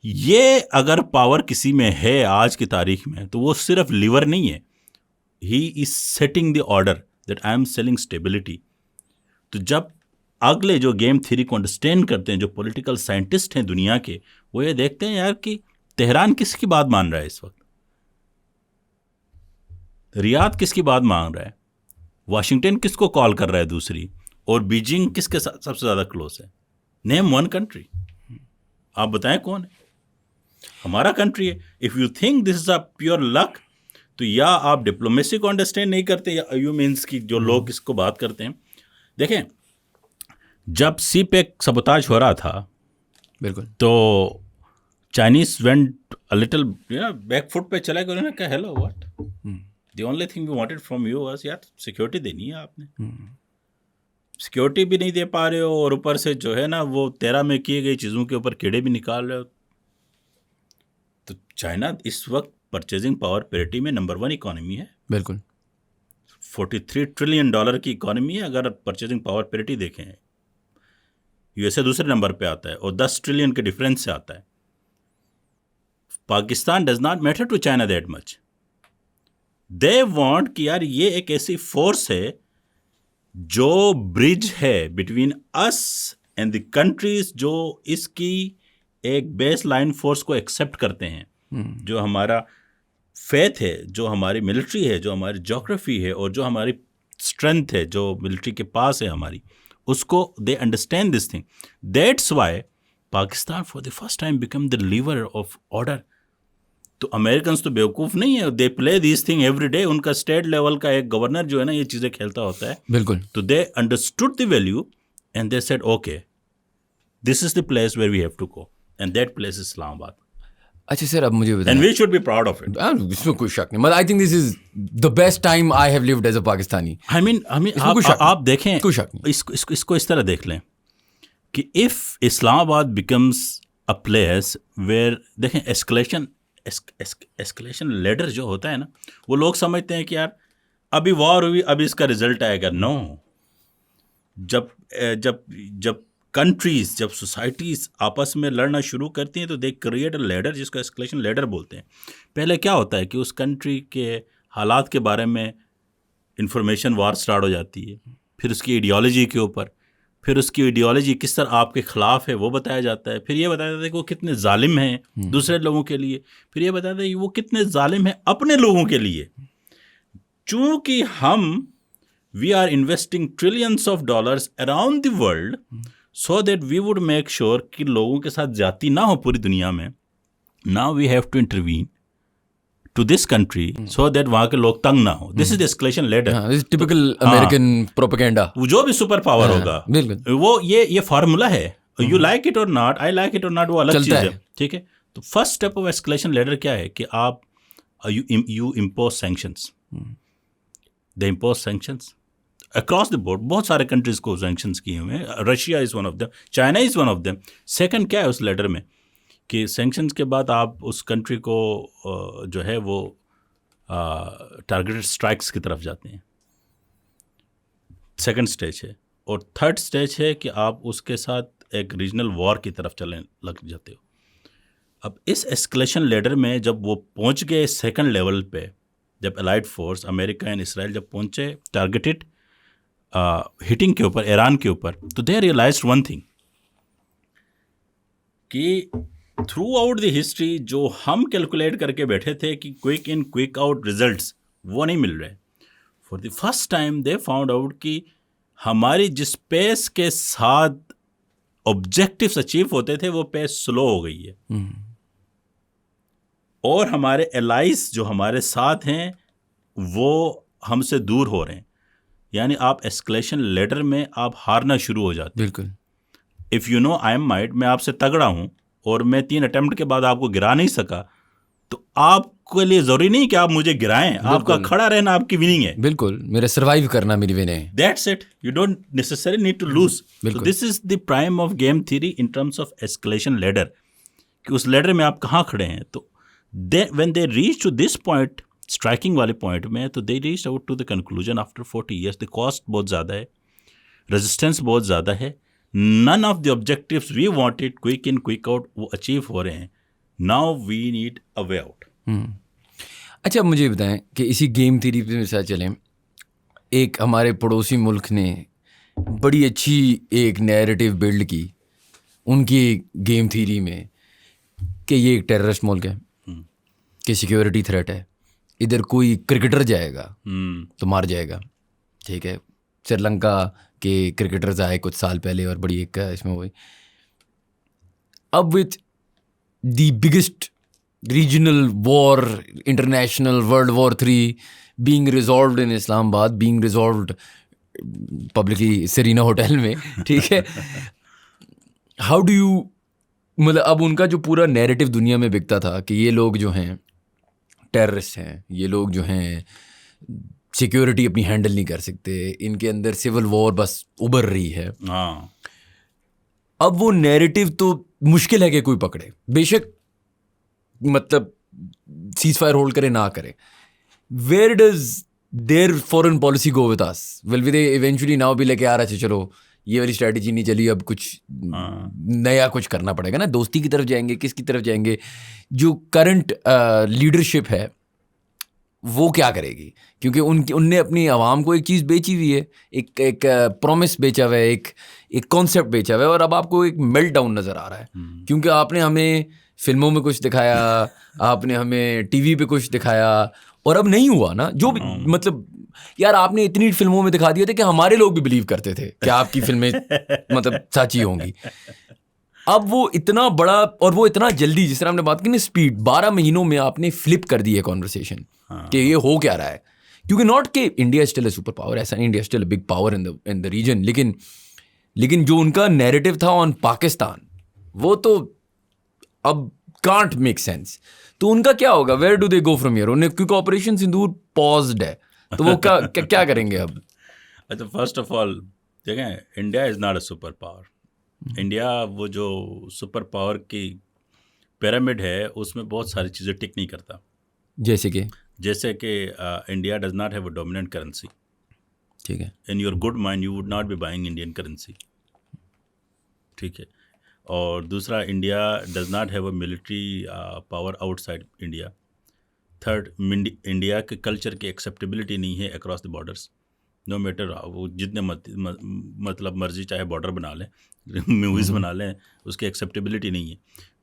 Speaker 2: ये अगर पावर किसी में है आज की तारीख में, तो वो सिर्फ लीवर नहीं है. He is setting the order that I am selling stability. तो जब अगले जो गेम थ्योरी को अंडरस्टैंड करते हैं, जो पॉलिटिकल साइंटिस्ट हैं दुनिया के, वो ये देखते हैं यार कि तेहरान किसकी बात मान रहा है इस वक्त, रियाद किसकी बात मान रहा है, वाशिंगटन किसको कॉल कर रहा है दूसरी, और बीजिंग किसके साथ सबसे ज़्यादा क्लोज है. Name one country. आप बताएं कौन है? हमारा कंट्री है. If you think this is a pure luck, तो या आप डिप्लोमेसी को अंडरस्टैंड नहीं करते, या यू मीन्स की जो लोग इसको बात करते हैं. देखें, जब सीपेक सबोताज हो रहा था,
Speaker 1: बिल्कुल,
Speaker 2: तो Chinese went a little back foot पे चला गया. उन्होंने कहा hello what, the only thing we wanted from you was यार सिक्योरिटी देनी है. आपने सिक्योरिटी भी नहीं दे पा रहे हो, और ऊपर से जो है ना वो 13 में किए गई चीज़ों के ऊपर कीड़े भी निकाल रहे हो. तो चाइना इस वक्त परचेजिंग पावर पेरिटी में नंबर 1 इकोनॉमी है.
Speaker 1: बिल्कुल.
Speaker 2: $43 ट्रिलियन की इकोनॉमी है. अगर परचेजिंग पावर पेरिटी देखें, यूएसए दूसरे नंबर पे आता है और 10 ट्रिलियन के डिफरेंस से आता है. Pakistan does not matter to China that much. They want कि यार ये एक ऐसी फोर्स है जो ब्रिज है between us and the countries, जो इसकी एक बेस लाइन फोर्स को एक्सेप्ट करते हैं. जो हमारा फेथ है, जो हमारी मिलिट्री है, जो हमारी ज्योग्राफी है, और जो हमारी स्ट्रेंथ है जो मिलिट्री के पास है हमारी, उसको they understand this thing. That's why Pakistan for the first time become the lever of order. तो अमेरिकन्स तो बेवकूफ़ नहीं है. They play this thing every day. उनका स्टेट लेवल का एक गवर्नर जो है ना ये चीज़ें खेलता होता है.
Speaker 1: बिल्कुल.
Speaker 2: तो they understood the value and they said okay, this is the place where we have to go, and that place is Islamabad.
Speaker 1: अच्छा सर, अब मुझे बताएं.
Speaker 2: And we should be proud of it.
Speaker 1: इसमें कोई शक नहीं. मतलब I think this is the best time I have lived as a Pakistani.
Speaker 2: I mean आप देखें,
Speaker 1: कोई शक नहीं.
Speaker 2: इसको इस तरह देख लें कि if Islamabad becomes a place where, देखें एस्केलेशन लेडर जो होता है ना, वो लोग समझते हैं कि यार अभी वॉर हुई, अभी इसका रिजल्ट आएगा. नो. जब जब जब कंट्रीज, जब सोसाइटीज़ आपस में लड़ना शुरू करती हैं, तो दे क्रिएट अ लेडर, जिसको एस्केलेशन लेडर बोलते हैं. पहले क्या होता है कि उस कंट्री के हालात के बारे में इंफॉर्मेशन वार स्टार्ट हो जाती है, फिर उसकी आइडियोलॉजी के ऊपर, फिर उसकी आइडियोलॉजी किस तरह आपके ख़िलाफ़ है वो बताया जाता है. फिर ये बताया जाता है कि वो कितने जालिम हैं दूसरे लोगों के लिए. फिर ये बताया जाता है कि वो कितने जालिम हैं अपने लोगों के लिए. चूँकि we are investing trillions of dollars around the world so that we would make sure कि लोगों के साथ ज्यादती ना हो पूरी दुनिया में. Now we have to intervene to this country so that वहाँ के लोग तंग ना हो. This is the escalation ladder.
Speaker 1: This is typical American propaganda.
Speaker 2: वो जो भी सुपर पावर होगा, वो ये फार्मूला है. You like it or not, I like it or not, वो अलग चीज़ है. ठीक है. तो first step of escalation ladder क्या है कि आप you impose sanctions. They impose sanctions across the board. बहुत सारे कंट्रीज को सैंक्शंस किए हुए हैं. Russia is one of them, China is one of them. Second क्या है उस लेटर में कि सैंक्शंस के बाद आप उस कंट्री को जो है वो टारगेटेड स्ट्राइक्स की तरफ जाते हैं. सेकंड स्टेज है. और थर्ड स्टेज है कि आप उसके साथ एक रीजनल वॉर की तरफ चलने लग जाते हो. अब इस एस्केलेशन लेडर में जब वो पहुंच गए सेकंड लेवल पे, जब allied force America and Israel जब पहुंचे टारगेटेड हिटिंग के ऊपर, ईरान के ऊपर, तो दे रियलाइज्ड वन थिंग कि थ्रू आउट द हिस्ट्री जो हम कैलकुलेट करके बैठे थे कि quick in quick out results, वो नहीं मिल रहे. For the first time they found out कि हमारी जिस पेस के साथ ऑब्जेक्टिव्स अचीव होते थे वो पेस स्लो हो गई है। और हमारे एलाइज जो हमारे साथ हैं वो हमसे दूर हो रहे हैं। यानी आप एस्केलेशन लेडर में आप हारना शुरू हो जाते हैं।
Speaker 1: बिल्कुल।
Speaker 2: If you know I am might, मैं आपसे तगड़ा हूँ और मैं 3 अटेम्प्ट के बाद आपको गिरा नहीं सका, तो आपके लिए ज़रूरी नहीं कि आप मुझे गिराएं, आपका खड़ा रहना आपकी विनिंग है।
Speaker 1: बिल्कुल, मेरा सर्वाइव करना मेरी विन है।
Speaker 2: That's it, you don't necessary need to lose. So this is the prime of game theory in terms of escalation ladder, कि उस लेडर में आप कहाँ खड़े हैं। तो when they reach to this point, striking वाले पॉइंट में, तो they reach out to the conclusion after 40 years the cost बहुत ज़्यादा है, रेजिस्टेंस बहुत ज़्यादा है, none of the objectives we wanted quick in quick out वो अचीव हो रहे हैं। Now we need a way out.
Speaker 1: अच्छा, मुझे बताएं कि इसी गेम थ्योरी पे साथ चलें। एक हमारे पड़ोसी मुल्क ने बड़ी अच्छी एक नैरेटिव बिल्ड की उनकी गेम थ्योरी में कि ये एक टेररिस्ट मुल्क है, कि सिक्योरिटी थ्रेट है, इधर कोई क्रिकेटर जाएगा तो मार जाएगा। ठीक है, श्रीलंका के क्रिकेटर्स आए कुछ साल पहले और बड़ी एक इसमें हुई। अब with the biggest regional war, international world war 3 being resolved in Islamabad, being resolved publicly Serena hotel में, ठीक है, हाउ डू यू, मतलब अब उनका जो पूरा नैरेटिव दुनिया में बिकता था कि ये लोग जो हैं टेररिस्ट हैं, ये लोग जो हैं सिक्योरिटी अपनी हैंडल नहीं कर सकते, इनके अंदर सिविल वॉर बस उभर रही है।
Speaker 2: हाँ,
Speaker 1: अब वो नैरेटिव तो मुश्किल है कि कोई पकड़े, बेशक मतलब सीज फायर होल्ड करे ना करे। Where does their foreign policy go with us? Will they eventually now be like यार अच्छा चलो ये वाली स्ट्रैटेजी नहीं चली, अब कुछ नया कुछ करना पड़ेगा ना, दोस्ती की तरफ जाएंगे, किसकी तरफ जाएंगे? जो करंट लीडरशिप है वो क्या करेगी? क्योंकि उनने अपनी आवाम को एक चीज़ बेची हुई है, एक प्रॉमिस बेचा हुआ है, एक कॉन्सेप्ट बेचा हुआ है, और अब आपको एक मेल्ट डाउन नज़र आ रहा है। क्योंकि आपने हमें फिल्मों में कुछ दिखाया, आपने हमें टीवी पे कुछ दिखाया, और अब नहीं हुआ ना जो भी, मतलब यार आपने इतनी फिल्मों में दिखा दिया था कि हमारे लोग भी बिलीव करते थे कि आपकी फिल्में मतलब सच्ची होंगी। अब वो इतना बड़ा और वो इतना जल्दी, जिस तरह हमने बात की ना स्पीड, 12 महीनों में आपने फ्लिप कर दी है कॉन्वर्सेशन कि ये हो क्या रहा है। क्योंकि नॉट कि India still a super power, ऐसा नहीं, India still a big power in the region, लेकिन जो उनका नैरेटिव था ऑन पाकिस्तान वो तो अब कांट मेक सेंस। तो उनका क्या होगा, where do they go from here? उन्हें क्योंकि ऑपरेशन सिंदूर पॉज्ड है, तो वो क्या करेंगे अब?
Speaker 2: अच्छा, फर्स्ट ऑफ ऑल देखें, India is not a super power. India वो जो सुपर पावर की पिरामिड है उसमें बहुत सारी चीज़ें टिक नहीं करता।
Speaker 1: जैसे कि
Speaker 2: India does not have a dominant currency.
Speaker 1: ठीक है,
Speaker 2: in your good mind you would not be buying Indian currency. ठीक है, और दूसरा, India does not have a military power outside India. Third, India के कल्चर की एक्सेप्टेबिलिटी नहीं है across the borders. No matter वो जितने मतलब मर्जी चाहे बॉर्डर बना लें, मूवीज़ बना लें, उसकी एक्सेप्टेबिलिटी नहीं है।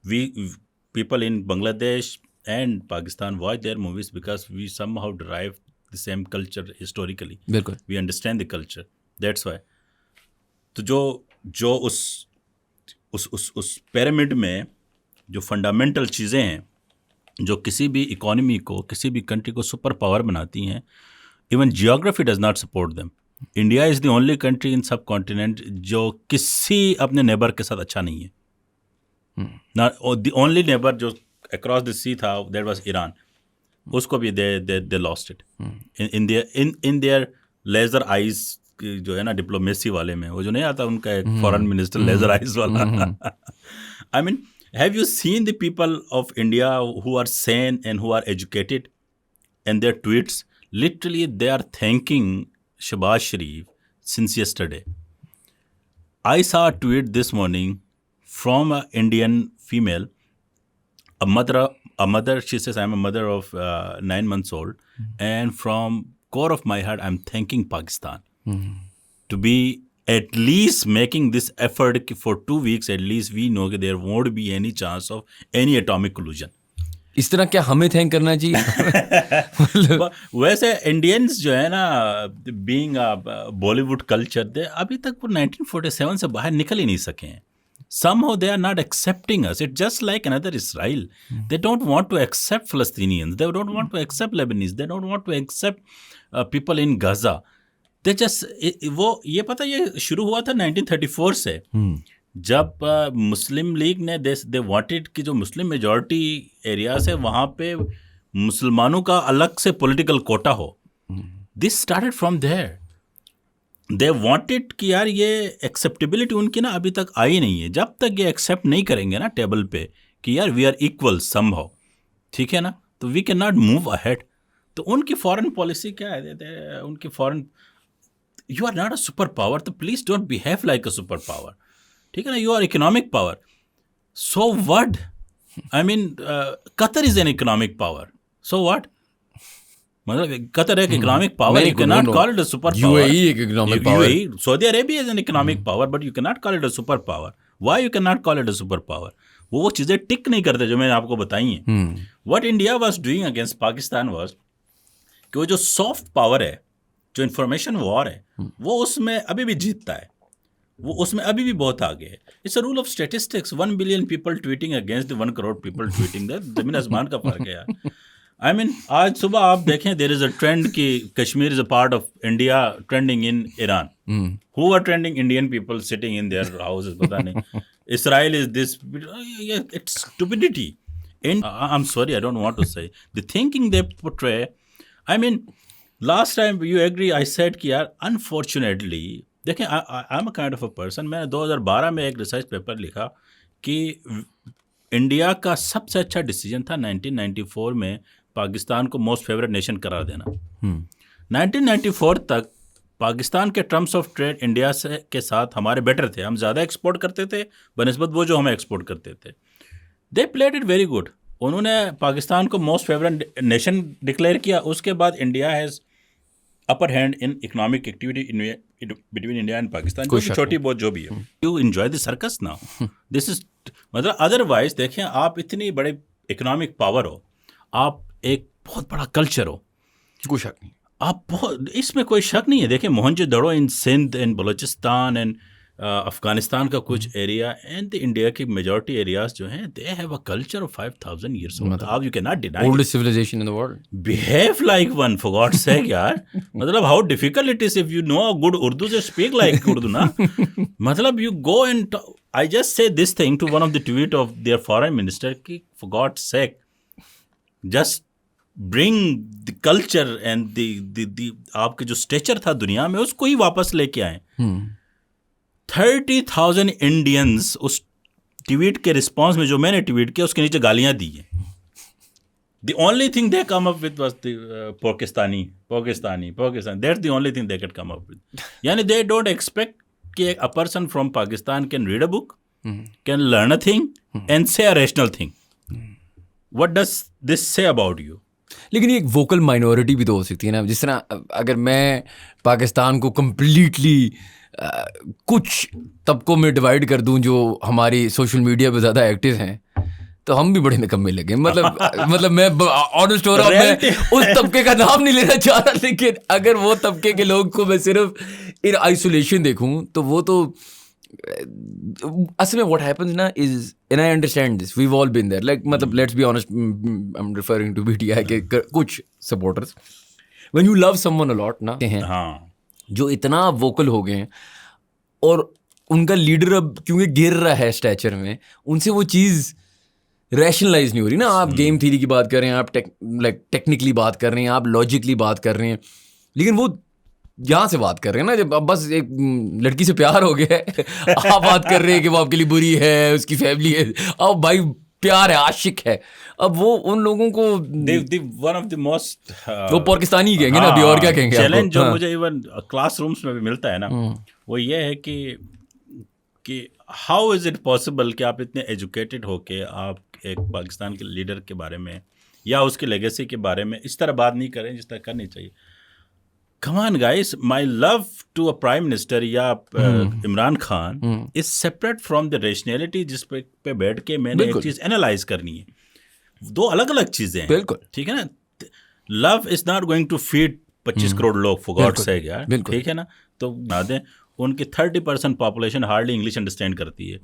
Speaker 2: We people in Bangladesh and Pakistan watch their movies because we somehow derive the same culture historically.
Speaker 1: बिल्कुल,
Speaker 2: we understand the culture, that's why. तो जो उस पिरामिड में जो फंडामेंटल चीज़ें हैं जो किसी भी इकोनॉमी को, किसी भी कंट्री को सुपर पावर बनाती हैं, even geography does not support them. India is the only country in सब कॉन्टिनेंट जो किसी अपने नेबर के साथ अच्छा नहीं है। द ओनली नेबर जो अक्रॉस द सी था दैट वाज ईरान, उसको भी they lost it in their ledger eyes, जो है ना डिप्लोमेसी वाले में, वो जो नहीं आता उनका एक फॉरेन मिनिस्टर लेजर आइज वाला। I mean, have you seen the people of India who are sane and who are educated, and their tweets, literally they are thanking Shehbaz Sharif since yesterday. I saw a tweet this morning from an Indian female, a mother, she says, I'm a mother of 9 months old, and from core of my heart I'm thanking Pakistan to be at least making this effort for 2 weeks. At least we know that there won't be any chance of any atomic collision.
Speaker 1: इस तरह क्या हमें thank करना चाहिए?
Speaker 2: वैसे Indians जो है ना, बीइंग बॉलीवुड कल्चर, दे अभी तक वो 1947 से बाहर निकल ही नहीं सके हैं. Somehow they are not accepting us. It's just like another Israel. They don't want to accept Palestinians. They don't want to accept Lebanese. They don't want to accept people in Gaza. They just वो ये पता, ये शुरू हुआ था 1934 से, जब मुस्लिम league ने दे वांटेड कि जो मुस्लिम मेजॉरिटी एरियाज है वहाँ पे मुसलमानों का अलग से पॉलिटिकल कोटा हो. This started from there. They wanted कि यार ये एक्सेप्टेबिलिटी उनकी ना अभी तक आई नहीं है. जब तक ये एक्सेप्ट नहीं करेंगे ना टेबल पे कि यार वी आर इक्वल समहाउ, ठीक है ना, तो we can not move ahead. तो उनकी फॉरेन पॉलिसी क्या है, उनकी foreign, you are not a super power, तो please don't behave like a super power, ठीक है ना. You are economic power, so what, I mean Qatar is an economic power, so what, मतलब Qatar एक economic power, you can not call it a super power.
Speaker 1: UAE एक economic power,
Speaker 2: Saudi Arabia is an economic power, but you can not call it a super power. Why you can not call it a super power? वो चीज़ें टिक नहीं करते जो मैंने आपको बताई हैं. What India was doing against Pakistan was कि वो जो सॉफ्ट पावर है, जो इंफॉर्मेशन वॉर है, वो उसमें अभी भी जीतता है, वो उसमें अभी भी बहुत आगे है. It's a rule of statistics. 1 billion people tweeting against 1 crore people tweeting. जमीन आसमान का फर्क है यार. आई मीन आज सुबह आप देखें, देयर इज अ ट्रेंड कि Kashmir is a part of India trending in Iran. Who are trending? Indian people sitting in their houses. पता नहीं. Israel is this. It's stupidity. I am sorry, I don't want to say the thinking they portray. I mean last time you agree I said कि यार unfortunately देखें, I am a kind of a person, मैंने 2012 में एक research paper लिखा कि India का सबसे अच्छा डिसीजन था 1994 में पाकिस्तान को मोस्ट फेवरेट नेशन करार देना. 1994 तक पाकिस्तान के टर्म्स ऑफ ट्रेड इंडिया से के साथ हमारे बेटर थे. हम ज़्यादा एक्सपोर्ट करते थे बनस्बत वो जो हमें एक्सपोर्ट करते थे. They played it very good. उन्होंने पाकिस्तान को मोस्ट फेवरेट नेशन डिक्लेयर किया. उसके बाद India has upper hand in economic activity between India and Pakistan, जो छोटी बहुत जो भी है. You enjoy the circus now. This is मतलब अदरवाइज देखें, आप इतनी बड़े इकोनॉमिक पावर हो, आप एक बहुत बड़ा कल्चर हो,
Speaker 1: कोई शक नहीं,
Speaker 2: आप बहुत, इसमें कोई शक नहीं है. देखिए Mohenjodaro in Sindh and Balochistan and Afghanistan का कुछ एरिया एंड इंडिया की मेजॉरिटी एरियाज जो हैं, they have a culture of 5000 years old. आप you can not deny
Speaker 1: oldest civilization in the world.
Speaker 2: Behave like one, for God's sake यार. मतलब how difficult it is if you know good Urdu से speak like Urdu ना. मतलब you go and I just say this thing to one of the tweet of their foreign minister कि for God's sake just bring the culture and the आपके जो stretcher था दुनिया में उसको ही वापस लेके आए. 30,000 इंडियंस उस ट्वीट के रिस्पॉन्स में, जो मैंने ट्वीट किया उसके नीचे गालियां दी हैं. The only thing they come up with was the Pakistani. That's the only thing they can come up with. यानी दे डोंट एक्सपेक्ट कि a person from Pakistan can read a book, can learn a thing and say a rational thing. What does this say about you?
Speaker 1: लेकिन ये एक vocal minority भी तो हो सकती है ना. जिस तरह अगर मैं पाकिस्तान को कम्प्लीटली कुछ तबकों में डिवाइड कर दूं जो हमारी सोशल मीडिया पे ज़्यादा एक्टिव हैं, तो हम भी बड़े निकम्मे लगे. मतलब मैं ऑनेस्ट हो रहा हूँ, मैं उस तबके का नाम नहीं लेना चाह रहा, लेकिन अगर वो तबके के लोग को मैं सिर्फ इन आइसोलेशन देखूं तो वो तो असल में व्हाट हैपेंस ना is, and I understand this, we have all been there, like मतलब let's be honest, I am referring to PTI के कुछ supporters, when you love someone a lot ना हैं, जो इतना वोकल हो गए हैं और उनका लीडर अब क्योंकि गिर रहा है स्टैचर में, उनसे वो चीज़ रैशनलाइज नहीं हो रही ना. आप गेम थ्योरी की बात कर रहे हैं, आप टेक्निकली बात कर रहे हैं, आप लॉजिकली बात कर रहे हैं, लेकिन वो यहाँ से बात कर रहे हैं ना, जब अब बस एक लड़की से प्यार हो गया है आप बात कर रहे हैं कि वो आपके लिए बुरी है, उसकी फैमिली है, अब भाई प्यार है, आशिक है. अब वो उन लोगों को
Speaker 2: वन ऑफ द मोस्ट
Speaker 1: वो पाकिस्तानी कहेंगे ना, अभी और क्या कहेंगे.
Speaker 2: चैलेंज जो मुझे इवन क्लासरूम्स में भी मिलता है ना, वो ये है कि हाउ इज़ इट पॉसिबल कि आप इतने एजुकेटेड होके आप एक पाकिस्तान के लीडर के बारे में या उसके लेगेसी के बारे में इस तरह बात नहीं करें जिस तरह करनी चाहिए. Come on guys, my love to a prime minister या Imran Khan is separate from the rationality जिस पे बैठ के मैंने एक चीज़ एनालाइज करनी है. दो अलग अलग चीजें हैं,
Speaker 1: बिल्कुल
Speaker 2: ठीक है ना। Love is not going to feed 25 crore लोग फॉर गॉड सेक यार,
Speaker 1: बिल्कुल।
Speaker 2: ठीक है ना। तो बना दें, उनकी 30% पॉपुलेशन हार्डली इंग्लिश अंडरस्टैंड करती है,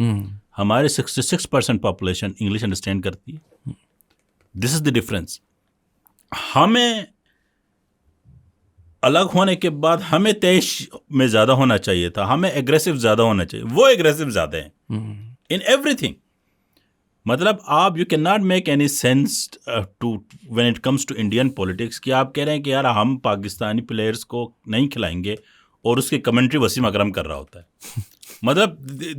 Speaker 2: हमारे 66% पॉपुलेशन इंग्लिश अंडरस्टैंड करती है। This is the difference. हमें अलग होने के बाद हमें तेज में ज़्यादा होना चाहिए था, हमें एग्रेसिव ज़्यादा होना चाहिए, वो एग्रेसिव ज़्यादा है इन एवरीथिंग। मतलब आप you can not make any sense to when it comes to Indian politics कि आप कह रहे हैं कि यार हम पाकिस्तानी प्लेयर्स को नहीं खिलाएंगे और उसकी कमेंट्री वसीम अकरम कर रहा होता है। मतलब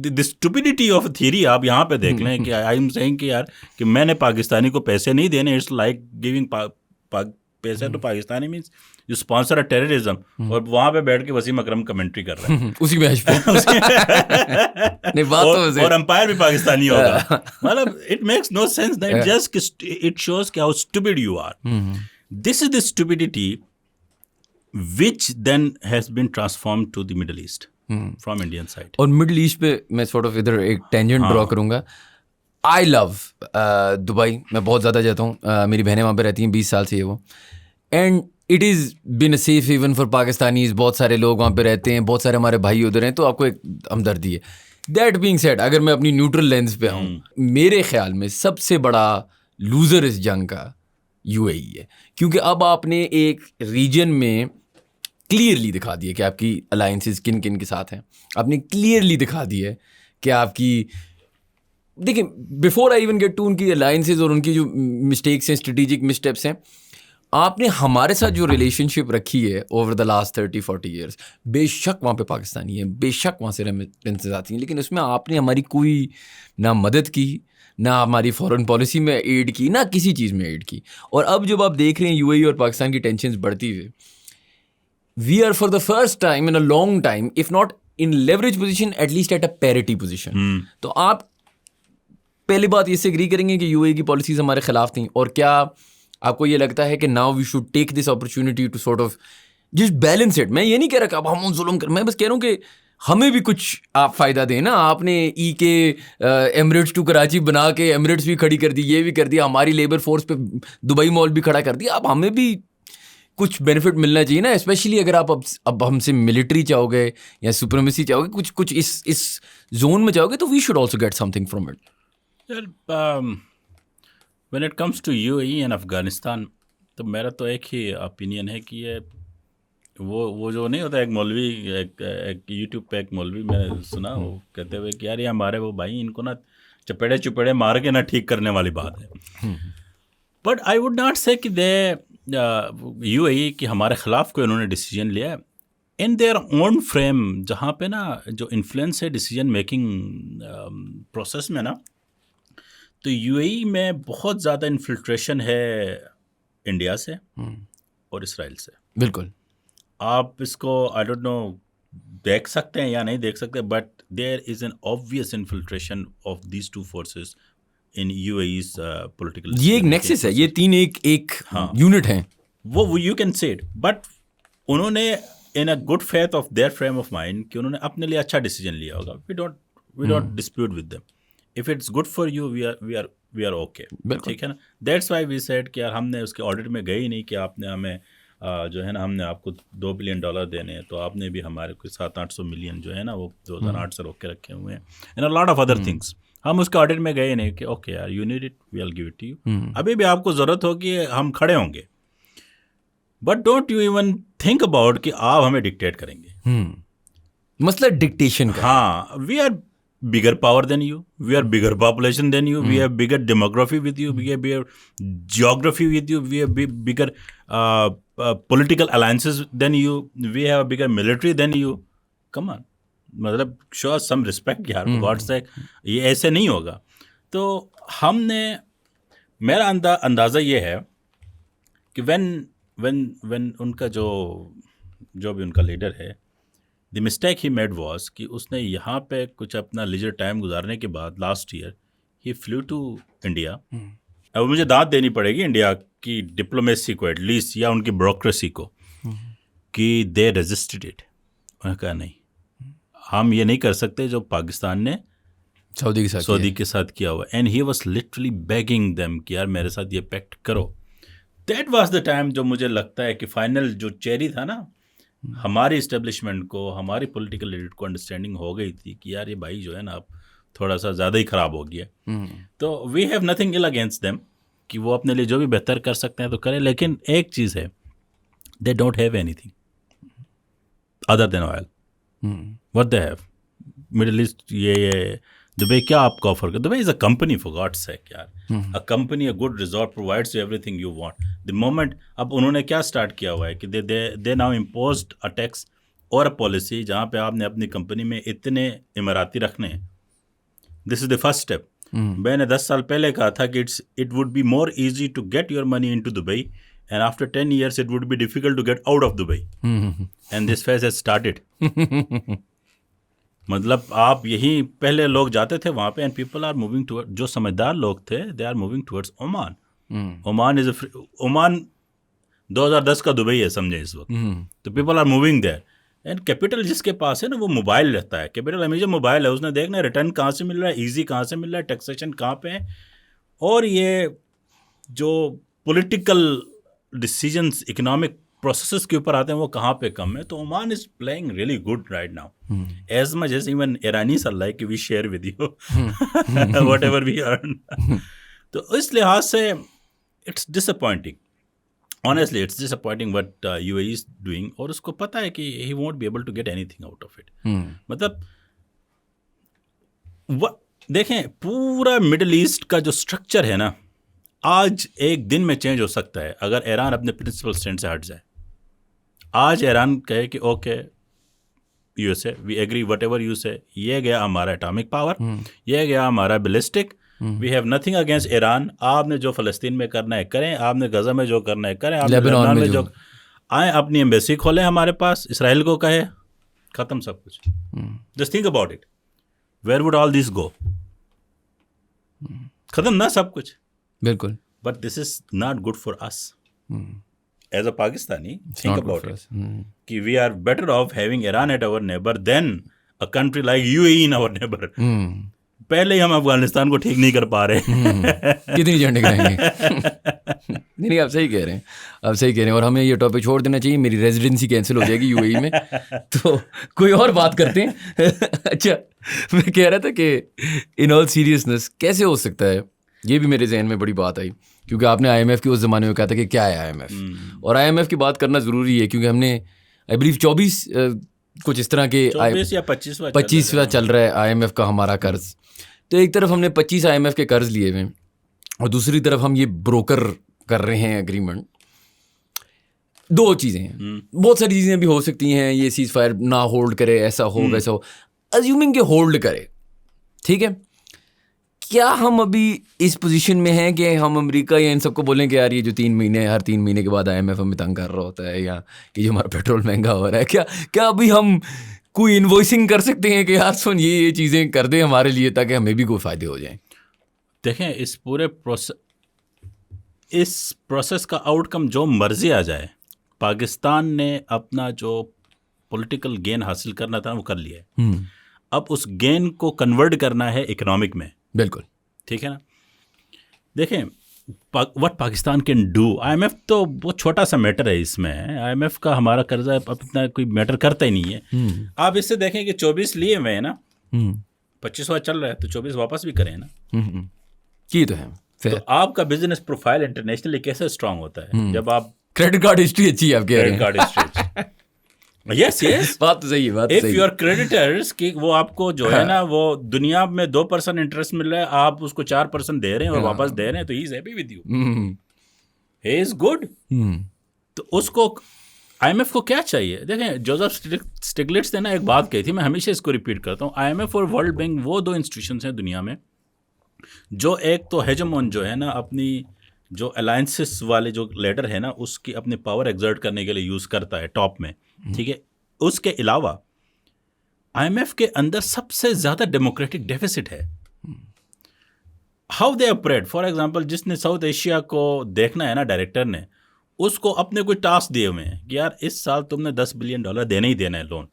Speaker 2: द स्टुपिडिटी ऑफ थियरी आप यहाँ पे देख लें कि आई एम सेइंग कि यार कि मैंने पाकिस्तानी को पैसे नहीं देने, इट्स लाइक गिविंग पैसे to Pakistani means you sponsor a terrorism, और वहां पे बैठ के वसीम अकरम कमेंट्री कर रहा है
Speaker 1: उसी मैच पे। नहीं बात तो
Speaker 2: और अंपायर भी पाकिस्तानी होगा। मतलब it makes no sense, that just it shows कि how stupid you are. This is the stupidity which then has been transformed to the Middle East from Indian side.
Speaker 1: और मिडल ईस्ट पे मैं sort of इधर एक tangent draw करूंगा। I love Dubai, मैं बहुत ज़्यादा जाता हूँ, मेरी बहनें वहाँ पे रहती हैं 20 साल से ये वो, and it is been a safe even for Pakistanis. बहुत सारे लोग वहाँ पे रहते हैं, बहुत सारे हमारे भाई उधर हैं, तो आपको एक हमदर्दी है। दैट बीइंग सेड, अगर मैं अपनी न्यूट्रल लेंस पे आऊँ, मेरे ख्याल में सबसे बड़ा लूज़र इस जंग का यूएई है, क्योंकि अब आपने एक रीजन में क्लियरली दिखा दिया कि आपकी अलायंसेस किन किन के साथ हैं। आपने क्लियरली दिखा दिया है कि आपकी, देखिए before I even get to उनकी अलायंसेस और उनकी जो मिस्टेक्स हैं, स्ट्रेटेजिक मिसस्टेप्स हैं, आपने हमारे साथ जो रिलेशनशिप रखी है ओवर द लास्ट 30-40 ईयर्स, बेशक वहाँ पे पाकिस्तानी है, बेशक वहाँ से रेमिटेंसेस आती हैं, लेकिन उसमें आपने हमारी कोई ना मदद की, ना हमारी फॉरेन पॉलिसी में एड की, ना किसी चीज़ में एड की। और अब जब आप देख रहे हैं यूएई और पाकिस्तान की टेंशन्स बढ़ती हुई, we are for the first time in a long time, if not in leverage position, at least at a parity position. तो आप पहली बात इससे एग्री करेंगे कि यूएई की पॉलिसीज हमारे खिलाफ थी, और क्या आपको ये लगता है कि now we should take this opportunity to sort of just balance it? मैं ये नहीं कह रहा कि अब हम जुल्म कर, मैं बस कह रहा हूँ कि हमें भी कुछ आप फ़ायदा दें ना। आपने के एमिरेट्स टू कराची बना के एमिरेट्स भी खड़ी कर दी, ये भी कर दिया, हमारी लेबर फोर्स पे दुबई मॉल भी खड़ा कर दिया। अब हमें भी कुछ बेनिफिट मिलना चाहिए ना, स्पेशली अगर आप अब हमसे मिलिट्री चाहोगे या सुप्रीमेसी चाहोगे, कुछ इस जोन में चाहोगे, तो we should also get something from it.
Speaker 2: When it comes to UAE and Afghanistan, तो मेरा तो एक ही ओपिनियन है कि ये वो जो नहीं होता, एक मौलवी, एक यूट्यूब पे एक मौलवी मैंने सुना, वो कहते हुए कि यार ये हमारे वो भाई, इनको ना चपेड़े मार के ना ठीक करने वाली बात है। बट आई वुड नॉट से कि दे यूएई कि हमारे ख़िलाफ़ कोई उन्होंने डिसीजन लिया है इन देयर ओन फ्रेम, जहाँ पे ना जो इन्फ्लुएंस है डिसीजन मेकिंग प्रोसेस में ना, तो यूएई में बहुत ज़्यादा इन्फिल्ट्रेशन है इंडिया से और इसराइल से।
Speaker 1: बिल्कुल,
Speaker 2: आप इसको आई डोंट नो देख सकते हैं या नहीं देख सकते, but there is an obvious infiltration of these two forces in UAE's political.
Speaker 1: ये एक नेक्सस है, ये तीन एक यूनिट हैं,
Speaker 2: वो you can say it. But उन्होंने in a good faith of their frame of mind कि उन्होंने अपने लिए अच्छा डिसीजन लिया होगा। We don't dispute with them, if it's good for you we are okay, ठीक है ना। दैट्स व्हाई वी सेड कि यार हमने उसके ऑडिट में गए ही नहीं कि आपने हमें जो है ना, हमने आपको $2 बिलियन देने हैं, तो आपने भी हमारे कोई 700-800 मिलियन जो है ना वो 2008 से रोक के रखे हुए हैं, and a lot of other things. हम उसके ऑडिट में गए नहीं कि ओके यार you need it, we will give it to you. अभी भी आपको ज़रूरत होगी, हम खड़े होंगे, but don't you even think about कि आप हमें डिक्टेट करेंगे।
Speaker 1: मसला डिक्टेशन का।
Speaker 2: हाँ, we are bigger power than you, we are bigger population than you, we have bigger demography with you, we have bigger geography with you, we have bigger political alliances than you, we have a bigger military than you. Come on, मतलब show us some respect यार, for God's sake। ये ऐसे नहीं होगा। तो हमने, मेरा अंदाज़ा ये है कि when उनका जो भी उनका लीडर है, the mistake he made was कि उसने यहाँ पे कुछ अपना लीजर टाइम गुजारने के बाद लास्ट ईयर ही फ्लू टू इंडिया। अब मुझे दाद देनी पड़ेगी इंडिया की डिप्लोमेसी को एटलीस्ट, या उनकी ब्यूरोक्रेसी को, कि दे रेजिस्टेड इट। उन्होंने कहा नहीं, हम ये नहीं कर सकते जो पाकिस्तान ने सऊदी के साथ किया हुआ, and he was literally begging them कि यार मेरे साथ ये पैक्ट करो। दैट वाज द टाइम जो मुझे लगता है कि फाइनल जो चेरी था ना, हमारी इस्टेब्लिशमेंट को, हमारी पॉलिटिकल एलिट को अंडरस्टैंडिंग हो गई थी कि यार ये भाई जो है ना अब थोड़ा सा ज़्यादा ही ख़राब हो गया। तो we have nothing ill against them कि वो अपने लिए जो भी बेहतर कर सकते हैं तो करें, लेकिन एक चीज़ है, they don't have anything other than oil. What they have? Middle East, ये दुबई क्या आपको ऑफर कर? Dubai is a company, for God's sake यार। A company, a good resort provides you everything you want the moment. अब उन्होंने क्या start किया हुआ है कि they now imposed a tax और अ पॉलिसी जहाँ पे आपने अपनी कंपनी में इतने इमाराती रखने हैं। This is the first step. मैंने 10 साल पहले कहा था कि it would be more easy to get your money into Dubai, and after 10 years it would be difficult to get out of Dubai. And this phase has started. मतलब आप यही पहले लोग जाते थे वहाँ पे, and people are moving toward, जो समझदार लोग थे they are moving towards Oman. Oman 2010 का दुबई है समझे इस वक्त। तो people are moving there, and capital जिसके पास है ना वो मोबाइल रहता है। कैपिटल हमेशा मोबाइल है, उसने देखना है रिटर्न कहाँ से मिल रहा है, ईजी कहाँ से मिल रहा है, टैक्सेशन कहाँ पे है, और ये जो पॉलिटिकल डिसीजंस इकोनॉमिक प्रोसेसेस के ऊपर आते हैं वो कहाँ पे कम है। तो Oman is playing really good right now, as much as even Iranis are like we share with you whatever we earn. तो इस लिहाज से it's disappointing, honestly it's disappointing what UAE is doing, और उसको पता है कि he won't be able to get anything out of it. मतलब देखें पूरा मिडिल ईस्ट का जो स्ट्रक्चर है ना, आज एक दिन में चेंज हो सकता है अगर ईरान अपने प्रिंसिपल स्टैंड से हट जाए। आज ईरान कहे कि okay USA we agree whatever you say, ये गया हमारा एटॉमिक पावर, ये गया हमारा ballistic, we have nothing against Iran, आपने जो फ़लस्तीन में करना है करें, आपने गजा में जो करना है करें, आपने लेबनान में जो आए अपनी एम्बेसी खोलें हमारे पास, इसराइल को कहे, ख़त्म सब कुछ। Just think about it, where would all this go? ख़त्म ना सब कुछ, बिल्कुल। But this is not good for us as a Pakistani. Think about it कि we are better off having Iran at our neighbour than a country like UAE in our neighbour. पहले ही हम अफगानिस्तान को ठीक नहीं कर पा रहे
Speaker 1: कितनी झंडे कराएंगे। नहीं आप सही कह रहे हैं, आप सही कह रहे हैं, और हमें ये टॉपिक छोड़ देना चाहिए, मेरी रेजिडेंसी कैंसिल हो जाएगी यूएई में, तो कोई और बात करते हैं। अच्छा, मैं कह रहा था कि इन ऑल सीरियसनेस कैसे हो सकता है, ये भी मेरे जहन में बड़ी बात आई, क्योंकि आपने आईएमएफ की उस ज़माने में कहा था कि क्या है आईएमएफ, और आईएमएफ की बात करना ज़रूरी है क्योंकि हमने आई बिलीव 24 कुछ इस तरह के
Speaker 2: 24 या
Speaker 1: 25वां चल रहा है आईएमएफ का हमारा कर्ज। तो एक तरफ हमने 25 आईएमएफ के कर्ज लिए हुए और दूसरी तरफ हम ये ब्रोकर कर रहे हैं एग्रीमेंट। दो चीज़ें हैं, बहुत सारी चीज़ें भी हो सकती हैं, ये सीज फायर ना होल्ड करे, ऐसा हो वैसा हो, अज्यूमिंग के होल्ड करे, ठीक है। क्या हम अभी इस पोजीशन में हैं कि हम अमेरिका या इन सबको बोलें कि यार ये जो 3 महीने हर 3 महीने के बाद आईएमएफ हमें तंग कर रहा होता है, या ये जो हमारा पेट्रोल महंगा हो रहा है, क्या अभी हम कोई इन्वॉइसिंग कर सकते हैं कि यार सुन ये चीज़ें कर दें हमारे लिए ताकि हमें भी कोई फ़ायदे हो जाएं?
Speaker 2: देखें इस पूरे प्रोसेस का आउटकम जो मर्जी आ जाए, पाकिस्तान ने अपना जो पॉलिटिकल गेन हासिल करना था वो कर लिया है। अब उस गेन को कन्वर्ट करना है इकोनॉमिक में, बिल्कुल ठीक है ना। देखें what Pakistan can do, IMF तो बहुत छोटा सा मैटर है इसमें, आईएमएफ का हमारा कर्जा अपना कोई मैटर करता ही नहीं है। आप इससे देखें कि 24 लिए हुए हैं ना, 25वां चल रहा है, तो 24 वापस भी करें ना,
Speaker 1: की तो है।
Speaker 2: तो आपका बिजनेस प्रोफाइल इंटरनेशनली कैसे स्ट्रांग होता है जब आप
Speaker 1: क्रेडिट कार्ड हिस्ट्री अच्छी है, आप कह रहे हैं
Speaker 2: क्रेडिट कार्ड हिस्ट्री यस
Speaker 1: बात तो सही है, बात
Speaker 2: इफ योर क्रेडिटर्स कि वो आपको जो है ना वो दुनिया में 2% इंटरेस्ट मिल रहा है, आप उसको 4% दे रहे हैं और वापस दे रहे हैं, तो he is happy with you, he is good. तो उसको आईएमएफ को क्या चाहिए? देखें जोसेफ स्टिग्लिट्स ने ना एक बात कही थी, मैं हमेशा इसको रिपीट करता हूँ, आईएमएफ और वर्ल्ड बैंक वो दो इंस्टीट्यूशंस हैं दुनिया में जो एक तो हेजेमोन जो है ना अपनी जो अलायंसेस वाले जो लीडर है ना उसकी अपनी पावर एक्सर्ट करने के लिए यूज़ करता है टॉप में, ठीक है। उसके अलावा आईएमएफ के अंदर सबसे ज़्यादा डेमोक्रेटिक डेफिसिट है। How they operate, for example जिसने साउथ एशिया को देखना है ना डायरेक्टर ने, उसको अपने कोई टास्क दिए हुए हैं कि यार इस साल तुमने $10 बिलियन देना ही देना है लोन,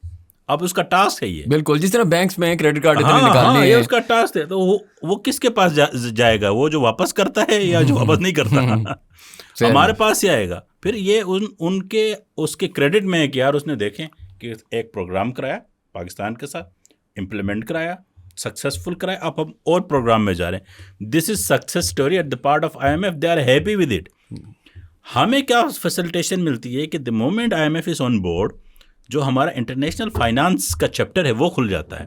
Speaker 2: अब उसका टास्क है ये।
Speaker 1: बिल्कुल, जिस तरह बैंक्स में क्रेडिट कार्ड इतने
Speaker 2: हाँ,
Speaker 1: निकालने
Speaker 2: ये
Speaker 1: हैं।
Speaker 2: उसका टास्क है। तो वो किसके पास जाएगा? वो जो वापस करता है या जो वापस नहीं करता? हमारे पास ही आएगा। फिर ये उनके उसके क्रेडिट में है कि यार उसने देखें कि एक प्रोग्राम कराया पाकिस्तान के साथ, इम्प्लीमेंट कराया, सक्सेसफुल कराया, अब हम और प्रोग्राम में जा रहे हैं। This is success story at the part of IMF, they are happy with it. हमें क्या फैसिलिटेशन मिलती है कि the moment IMF is on board, जो हमारा इंटरनेशनल फाइनेंस का चैप्टर है वो खुल जाता है।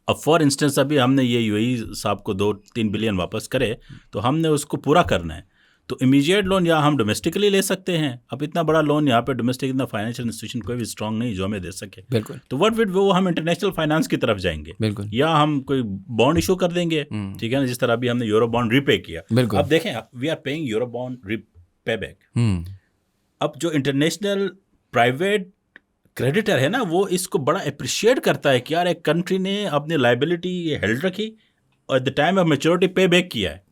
Speaker 2: अब फॉर इंस्टेंस अभी हमने ये UAE साहब को 2-3 बिलियन वापस करे, तो हमने उसको पूरा करना है, तो इमीडिएट लोन या हम डोमेस्टिकली ले सकते हैं। अब इतना बड़ा लोन यहाँ पे डोमेस्टिक इतना फाइनेंशियल इंस्टीट्यूशन कोई भी स्ट्रांग नहीं जो हमें दे सके।
Speaker 1: बिल्कुल।
Speaker 2: तो व्हाट विड वो हम इंटरनेशनल फाइनेंस की तरफ जाएंगे।
Speaker 1: बिल्कुल।
Speaker 2: या हम कोई बॉन्ड इशू कर देंगे, ठीक है ना, जिस तरह अभी हमने यूरो बॉन्ड रीपे किया।
Speaker 1: बिल्कुल।
Speaker 2: अब देखें, we are paying euro bond repay back. अब जो इंटरनेशनल प्राइवेट क्रेडिटर है ना, वो इसको बड़ा अप्रिशिएट करता है कि यार एक कंट्री ने अपनी लाइबिलिटी हेल्ड रखी और at the time of maturity पे बैक किया है,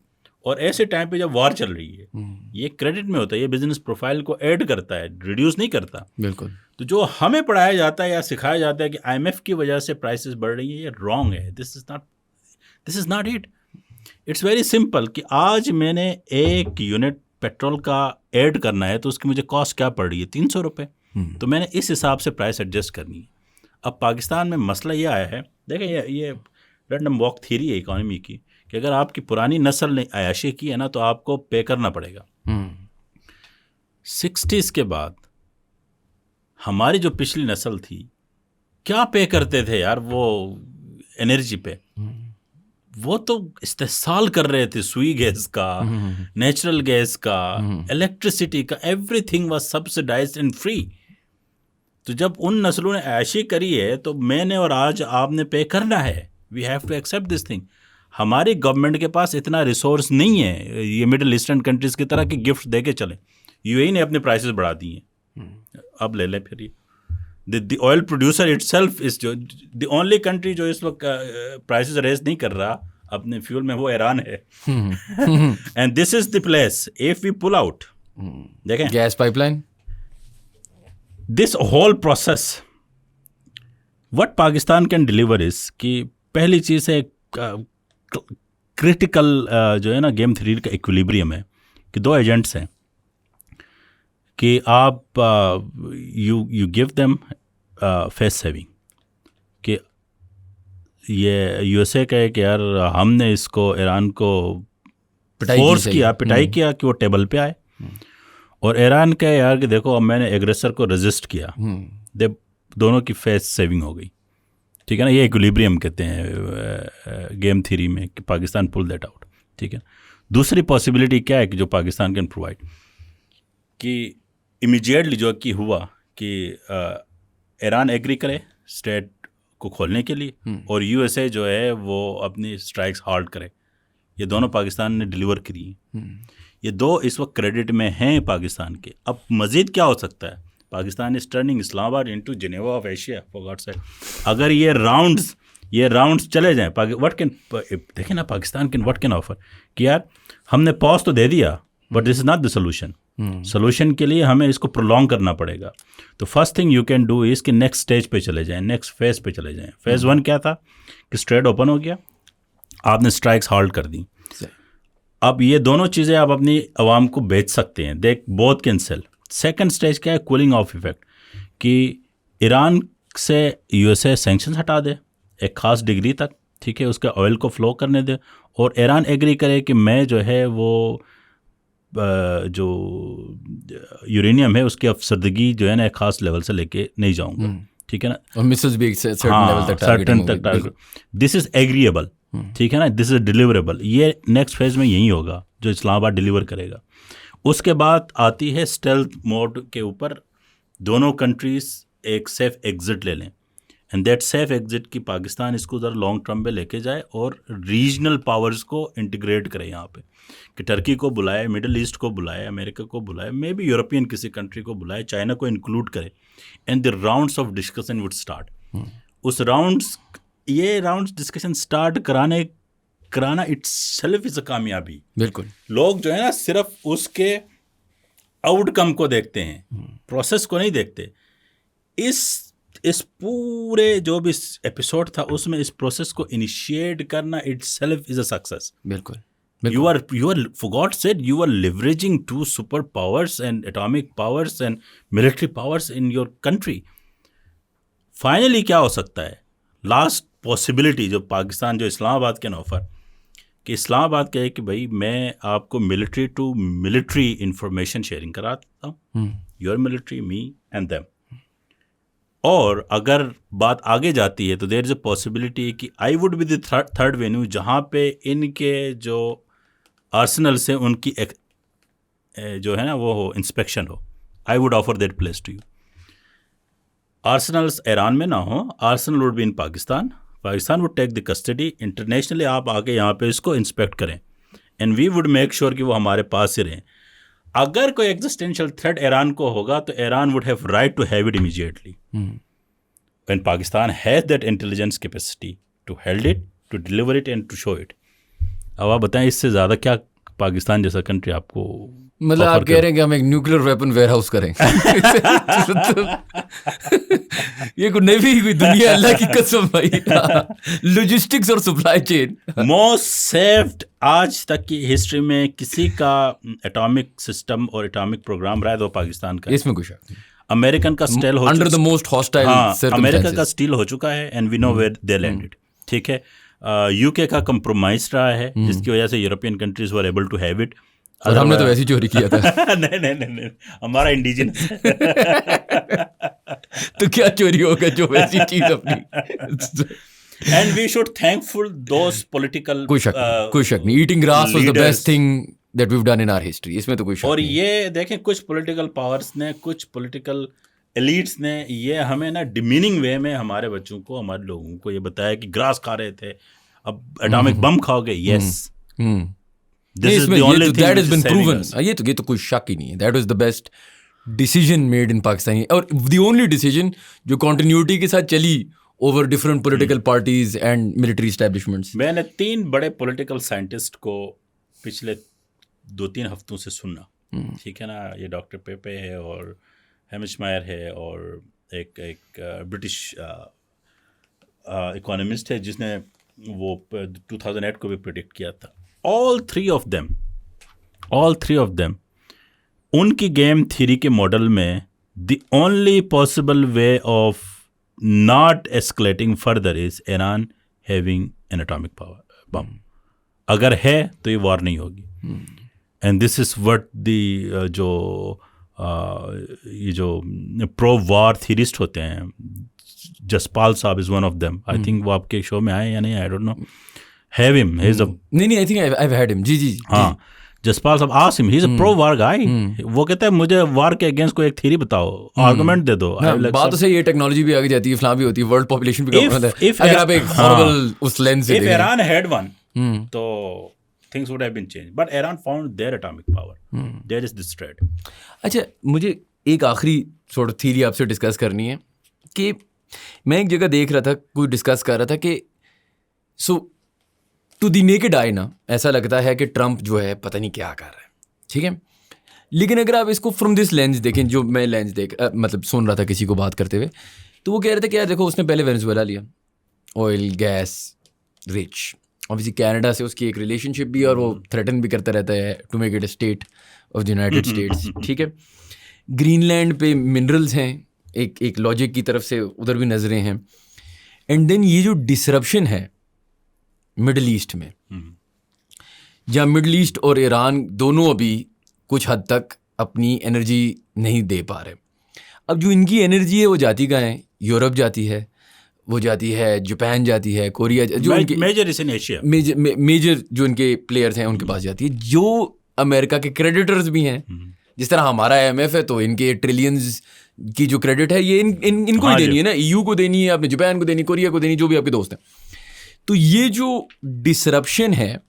Speaker 2: और ऐसे टाइम पे जब वॉर चल रही है, ये क्रेडिट में होता है, ये बिजनेस प्रोफाइल को ऐड करता है, रिड्यूस नहीं करता।
Speaker 1: बिल्कुल।
Speaker 2: तो जो हमें पढ़ाया जाता है या सिखाया जाता है कि IMF की वजह से प्राइसेस बढ़ रही है, ये रॉन्ग है। This is not it. It's very simple कि आज मैंने 1 यूनिट पेट्रोल का ऐड करना है, तो उसकी मुझे कॉस्ट क्या पड़ रही है? 300 रुपये। तो मैंने इस हिसाब से प्राइस एडजस्ट करनी है। अब पाकिस्तान में मसला ये आया है, देखें ये रैंडम वॉक थ्योरी है इकोनॉमी की, कि अगर आपकी पुरानी नस्ल ने अयाशी की है ना, तो आपको पे करना पड़ेगा। 60s के बाद हमारी जो पिछली नस्ल थी, क्या पे करते थे यार? वो एनर्जी पे वो तो इस्तेसाल कर रहे थे, सुई गैस का, नेचुरल गैस का, इलेक्ट्रिसिटी का, everything was subsidised and free. तो जब उन नस्लों ने ऐशी करी है, तो मैंने और आज आपने पे करना है। We have to accept this thing. हमारी गवर्नमेंट के पास इतना रिसोर्स नहीं है ये मिडिल ईस्टर्न कंट्रीज की तरह कि गिफ्ट दे के चले। UAE ने अपने प्राइसेस बढ़ा दिए हैं, अब ले लें फिर ये the oil producer itself is जो द ओनली कंट्री जो इस वक्त प्राइसेस रेज नहीं कर रहा अपने फ्यूल में, वो ईरान है। And this is the place if we pull out, देखें
Speaker 1: gas pipeline,
Speaker 2: this whole process, what Pakistan can deliver is कि पहली चीज़ है क्रिटिकल जो है ना गेम थ्योरी का इक्विलिब्रियम है, कि 2 एजेंट्स हैं कि आप you give them face saving, कि ये USA कहे कि यार हमने इसको ईरान को फोर्स किया, पिटाई किया कि वो टेबल पे आए, और ईरान कहे यार कि देखो अब मैंने एग्रेसर को रेजिस्ट किया, दोनों की फेस सेविंग हो गई, ठीक है ना। ये इक्विलिब्रियम कहते हैं गेम थ्योरी में, कि पाकिस्तान पुल दैट आउट, ठीक है। दूसरी पॉसिबिलिटी क्या है कि जो पाकिस्तान कैन प्रोवाइड, कि इमीडिएटली जो कि हुआ कि ईरान एग्री करे स्टेट को खोलने के लिए, और USA जो है वो अपनी स्ट्राइक्स हाल्ट करे। ये दोनों पाकिस्तान ने डिलीवर करी हैं। ये 2 इस वक्त क्रेडिट में हैं पाकिस्तान के। अब मज़ीद क्या हो सकता है? Pakistan is turning Islamabad into Geneva of Asia, for God sake. अगर ये राउंड्स चले जाएं, व्हाट कैन, देखें ना Pakistan can what can offer, कि यार हमने पॉज तो दे दिया, but this is not the solution. Solution के लिए हमें इसको प्रोलॉन्ग करना पड़ेगा। तो first thing you can do is कि नेक्स्ट स्टेज पे चले जाएं, नेक्स्ट फेज पे चले जाएं। फेज 1 क्या था कि स्ट्रेट ओपन हो गया, आपने स्ट्राइक्स हाल्ट कर दी। अब ये दोनों चीज़ें आप अपनी आवाम को बेच सकते हैं, देख both can sell. Second stage क्या है? कूलिंग ऑफ इफेक्ट, कि ईरान से USA सैंक्शंस हटा दे एक ख़ास डिग्री तक, ठीक है, उसके ऑयल को फ्लो करने दे, और ईरान एग्री करे कि मैं जो है वो जो यूरेनियम है उसकी अफसरदगी जो है ना एक ख़ास लेवल से लेके नहीं जाऊंगा, ठीक है ना,
Speaker 1: और मिसाइल्स भी सर्टेन लेवल तक
Speaker 2: टारगेट। दिस इज़ एग्रीएबल, ठीक है ना, दिस इज डिलीवरेबल। ये नेक्स्ट फेज में यही होगा जो इस्लामाबाद डिलीवर करेगा। उसके बाद आती है स्टेल्थ मोड के ऊपर, दोनों कंट्रीज एक सेफ एग्जिट ले लें, एंड दैट सेफ एग्जिट की पाकिस्तान इसको ज़रा लॉन्ग टर्म में लेके जाए और रीजनल पावर्स को इंटीग्रेट करे यहाँ पे, कि टर्की को बुलाए, मिडिल ईस्ट को बुलाए, अमेरिका को बुलाए, मे बी यूरोपियन किसी कंट्री को बुलाए, चाइना को इंक्लूड करे, and the rounds of discussion would start. उस ये राउंड्स डिस्कशन स्टार्ट कराना इटसेल्फ इज अ कामयाबी।
Speaker 1: बिल्कुल।
Speaker 2: लोग जो है ना सिर्फ उसके आउटकम को देखते हैं, प्रोसेस को नहीं देखते। इस पूरे जो भी एपिसोड था उसमें इस प्रोसेस को इनिशिएट करना itself is a success.
Speaker 1: बिल्कुल
Speaker 2: You are for God said you are leveraging two superpowers and atomic powers and military powers in your country. Finally क्या हो सकता है? लास्ट पॉसिबिलिटी जो पाकिस्तान, जो इस्लामाबाद के ऑफर, कि इस्लामाबाद कहे कि भाई मैं आपको military to military information sharing कराता हूँ, your military, me and them. और अगर बात आगे जाती है तो देयर इज़ अ पॉसिबिलिटी कि I would be the third venue जहाँ पे इनके जो आर्सेनल से उनकी जो है ना वो हो, इंस्पेक्शन हो. I would offer that place to you. Arsenals Iran में ना हो, arsenal would be in Pakistan. Pakistan would take the custody. Internationally आप आके यहाँ पे इसको इंस्पेक्ट करें and we would make sure कि वो हमारे पास ही रहें. अगर कोई एग्जिस्टेंशियल थ्रेट ईरान को होगा तो Iran would have right to have it immediately. When Pakistan has that intelligence capacity to held it, to deliver it and to show it. अब आप बताएं इससे ज़्यादा क्या पाकिस्तान जैसा कंट्री आपको,
Speaker 1: मतलब आप कह रहे हैं कि हम एक न्यूक्लियर वेपन वेयरहाउस करें? ये कोई नेवी, कोई दुनिया, अल्लाह की कसम भाई. लॉजिस्टिक्स और सप्लाई चेन
Speaker 2: मोस्ट सेफ्ड. आज तक की हिस्ट्री में किसी का एटॉमिक सिस्टम और एटॉमिक प्रोग्राम रहा है तो पाकिस्तान का.
Speaker 1: इसमें कुछ
Speaker 2: अमेरिकन का स्टील हो
Speaker 1: under the most hostile,
Speaker 2: America का स्टील हो चुका है and we know where they landed. ठीक है. यूके का कंप्रोमाइज रहा है जिसकी वजह से European countries were able to have it.
Speaker 1: और हमने तो वैसे चोरी किया था.
Speaker 2: नहीं, हमारा इंडिजिनस.
Speaker 1: तो क्या चोरी होगा जो वैसी चीज अपनी.
Speaker 2: And we should thankful those political.
Speaker 1: कोई शक नहीं. Eating grass was the best thing that we have done in our history. इसमें तो कोई शक
Speaker 2: और
Speaker 1: नहीं.
Speaker 2: ये देखें, कुछ पॉलिटिकल पावर्स ने, कुछ पॉलिटिकल एलिट्स ने ये हमें ना डिमीनिंग वे में हमारे बच्चों को, हमारे लोगों को ये बताया कि ग्रास खा रहे थे, अब एटॉमिक बम खाओगे. Yes,
Speaker 1: this is the only thing that has been proven. ये तो कोई शक ही नहीं है. That was the best decision made in Pakistan, और द ओनली डिसीजन जो कंटिन्यूटी के साथ चली over different political parties and military establishments.
Speaker 2: मैंने 3 बड़े पॉलिटिकल साइंटिस्ट को पिछले 2-3 हफ्तों से सुना. ठीक है ना. ये डॉक्टर पेपे है और हेमिशमायर है और एक ब्रिटिश इकोनॉमिस्ट है जिसने वो 2008 को भी प्रेडिक्ट किया था. all three of them उनकी गेम थ्योरी के मॉडल में the only possible way of not escalating further is Iran having an atomic bomb. अगर है तो ये वॉर नहीं होगी. and this is what the ये जो प्रो वॉर थ्योरिस्ट होते हैं, Jaspal sahab is one of them. I think वो आपके शो में आए या नहीं, I don't know. Have him, he is a
Speaker 1: नहीं, I think I have heard him. जी.
Speaker 2: हाँ, Jaspal sahab, ask him, he is a pro war guy. वो कहता है मुझे वॉर के अगेंस्ट कोई एक थ्योरी बताओ, आर्गुमेंट दे दो.
Speaker 1: बात तो सही है, टेक्नोलॉजी भी आगे जाती है, फलां भी होती है, वर्ल्ड पॉपुलेशन भी कम होता है. अगर आप एक हॉरिबल उस लेंस से
Speaker 2: देखें, इफ ईरान हैड वन तो things would have been changed, but Iran found their atomic power. There is this threat.
Speaker 1: अच्छा, मुझे एक आखिरी sort of theory आपसे डिस्कस करनी है कि मैं एक जगह देख रहा था, कोई डिस्कस कर रहा था कि सो टू द नेकेड आई ना ऐसा लगता है कि ट्रम्प जो है पता नहीं क्या कर रहा है. ठीक है. लेकिन अगर आप इसको फ्रॉम दिस लेंस देखें, जो मैं लेंस मतलब सुन रहा था किसी को बात करते हुए, तो वो कह रहे थे कि यार देखो, उसने पहले वेनेजुएला लिया, oil gas rich, obviously Canada से उसकी एक रिलेशनशिप भी, और वो थ्रेटन भी करता रहता है to make it a state of the United States. ठीक है. ग्रीनलैंड पे मिनरल्स हैं, एक लॉजिक की तरफ से उधर भी नजरें हैं. एंड देन ये जो डिसरप्शन है मिडल ईस्ट में, जहाँ मिडल ईस्ट और ईरान दोनों अभी कुछ हद तक अपनी एनर्जी नहीं दे पा रहे. अब जो इनकी एनर्जी है वो जाती कहाँ है? यूरोप जाती है, वो जाती है जापान जाती है, कोरिया, जो
Speaker 2: major is in Asia,
Speaker 1: major जो इनके प्लेयर्स हैं उनके पास जाती है, जो अमेरिका के क्रेडिटर्स भी हैं. जिस तरह हमारा IMF है तो इनके ट्रिलियंस की जो क्रेडिट है ये इनको ही देनी है ना, EU को देनी है, आपने जापान को देनी, कोरिया को देनी, जो भी आपके दोस्त हैं. तो ये जो डिसरप्शन है,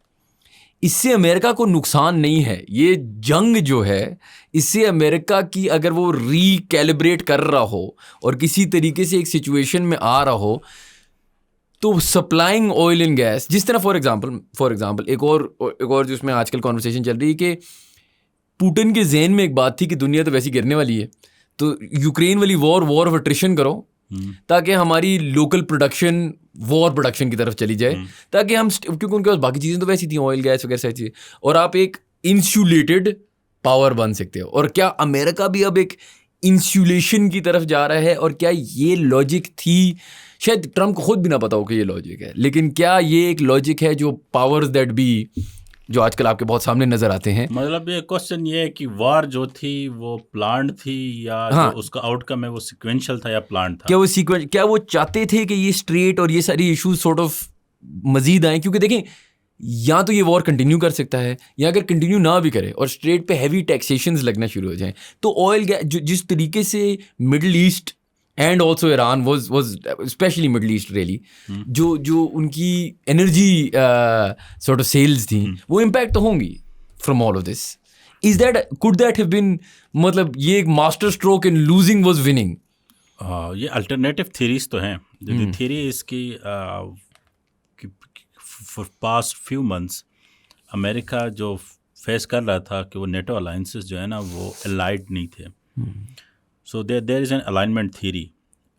Speaker 1: इससे अमेरिका को नुकसान नहीं है. ये जंग जो है, इससे अमेरिका की अगर वो रिकैलिब्रेट कर रहा हो और किसी तरीके से एक सिचुएशन में आ रहा हो, तो सप्लाइंग ऑयल एंड गैस, जिस तरह फॉर एग्जांपल एक और जिसमें आजकल कॉन्वर्सेशन चल रही है कि पुतिन के जहन में एक बात थी कि दुनिया तो वैसी गिरने वाली है, तो यूक्रेन वाली वॉर ऑफ अट्रिशन करो, ताकि हमारी लोकल प्रोडक्शन वॉर प्रोडक्शन की तरफ चली जाए, ताकि हम क्योंकि उनके पास बाकी चीज़ें तो वैसी थी, ऑयल गैस वगैरह सारी चीज़ें, और आप एक इंसुलेटेड पावर बन सकते हो। और क्या अमेरिका भी अब एक इंसुलेशन की तरफ जा रहा है? और क्या ये लॉजिक थी, शायद ट्रम्प को खुद भी ना पता हो कि ये लॉजिक है, लेकिन क्या ये एक लॉजिक है जो पावर्स दैट बी जो आजकल आपके बहुत सामने नजर आते हैं?
Speaker 2: मतलब ये क्वेश्चन ये है कि वार जो थी वो प्लान्ड थी या
Speaker 1: हाँ,
Speaker 2: जो उसका आउटकम है वो सीक्वेंशियल था या प्लान्ड था?
Speaker 1: क्या वो चाहते थे कि ये स्ट्रेट और ये सारी इश्यूज सॉर्ट ऑफ मजीद आए? क्योंकि देखें, या तो ये वॉर कंटिन्यू कर सकता है, या अगर कंटिन्यू ना भी करे और स्ट्रेट पे हैवी टैक्सेशंस लगना शुरू हो जाएं, तो ऑयल जिस तरीके से middle east and also Iran was specially middle east really, जो उनकी एनर्जी सॉर्ट ऑफ सेल्स थी, वो इम्पैक्ट तो होंगी from all of this. Could that have been, मतलब ये एक master stroke in losing was winning?
Speaker 2: ये अल्टरनेटिव थ्योरीज तो हैं। द थ्योरी इसकी for past few months America जो फेस कर रहा था कि वो नेटो अलायंसेस जो है ना वो अलाइड नहीं थे। So there is an alignment theory.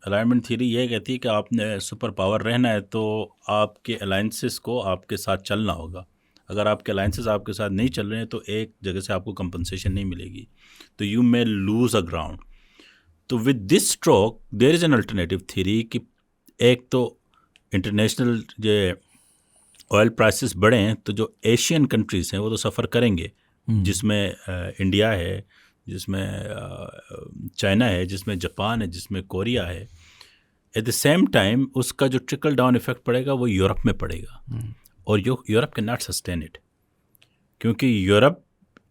Speaker 2: Alignment theory ये कहती है कि आपने सुपर पावर रहना है तो आपके अलायंसेस को आपके साथ चलना होगा। अगर आपके अलायंसेस आपके साथ नहीं चल रहे हैं तो एक जगह से आपको कंपनसेशन नहीं मिलेगी, तो you may lose a ground. तो with this stroke there is an alternative theory कि एक तो इंटरनेशनल जो ऑयल प्राइसेस बढ़े हैं तो जो एशियन कंट्रीज़ हैं वो तो सफ़र करेंगे, जिसमें इंडिया है, जिसमें चाइना है, जिसमें जापान है, जिसमें कोरिया है। एट द सेम टाइम उसका जो ट्रिकल डाउन इफेक्ट पड़ेगा वो यूरोप में पड़ेगा, और Europe can not sustain it, क्योंकि यूरोप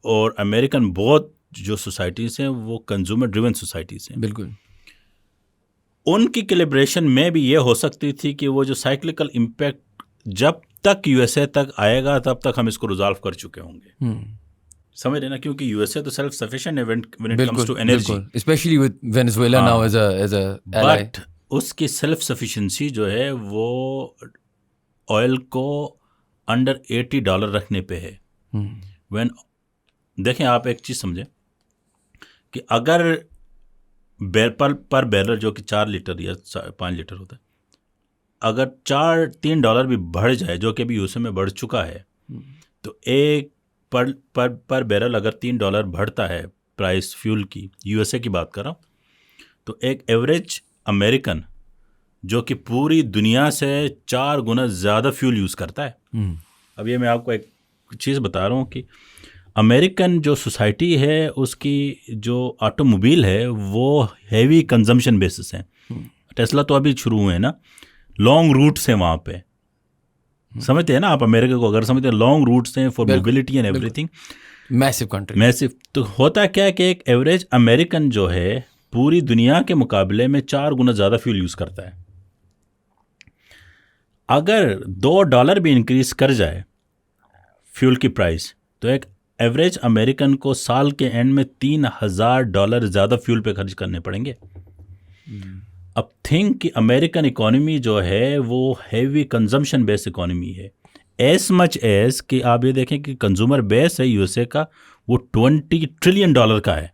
Speaker 2: और अमेरिकन बहुत जो सोसाइटीज़ हैं वो कंज्यूमर ड्रिवन सोसाइटीज़ हैं।
Speaker 1: बिल्कुल।
Speaker 2: उनकी कैलिब्रेशन में भी ये हो सकती थी कि वो जो साइक्लिकल इम्पैक्ट जब तक यूएसए तक आएगा तब तक हम इसको रिजॉल्व कर चुके होंगे। समझ रहे ना, क्योंकि यूएसए तो सेल्फ सफिशिएंट है when it comes to energy,
Speaker 1: specially with Venezuela now as a ally.
Speaker 2: But उसकी सेल्फ सफिशिएंसी जो है वो ऑयल को अंडर $80 रखने पे है। व्हेन देखें, आप एक चीज़ समझें कि अगर पर बैरल जो कि 4 लीटर या 5 लीटर होता है, अगर $3 भी बढ़ जाए, जो कि अभी यूएसए में बढ़ चुका है, तो एक पर बैरल अगर $3 बढ़ता है प्राइस फ्यूल की, यूएसए की बात कर रहा हूँ, तो एक एवरेज अमेरिकन जो कि पूरी दुनिया से 4 गुना ज़्यादा फ्यूल यूज़ करता है। अब ये मैं आपको एक चीज़ बता रहा हूँ कि अमेरिकन जो सोसाइटी है उसकी जो ऑटोमोबाइल है वो हैवी कंजम्पशन बेसिस है। टेस्ला तो अभी शुरू हुए हैं ना, लॉन्ग रूट्स हैं वहाँ पे, समझते हैं ना आप अमेरिका को, अगर समझते हैं लॉन्ग रूट्स हैं for mobility and everything,
Speaker 1: massive country,
Speaker 2: massive. तो होता क्या है कि एक एवरेज अमेरिकन जो है पूरी दुनिया के मुकाबले में 4 गुना ज़्यादा फ्यूल यूज़ करता है। अगर $2 भी इंक्रीज कर जाए फ्यूल की प्राइस, तो एक एवरेज अमेरिकन को साल के एंड में $3000 ज़्यादा फ्यूल पे खर्च करने पड़ेंगे। अब थिंक कि अमेरिकन इकोनॉमी जो है वो हैवी कंजम्पशन बेस्ड इकोनॉमी है, एज मच एज कि आप ये देखें कि कंज्यूमर बेस है यूएसए का वो $20 ट्रिलियन का है,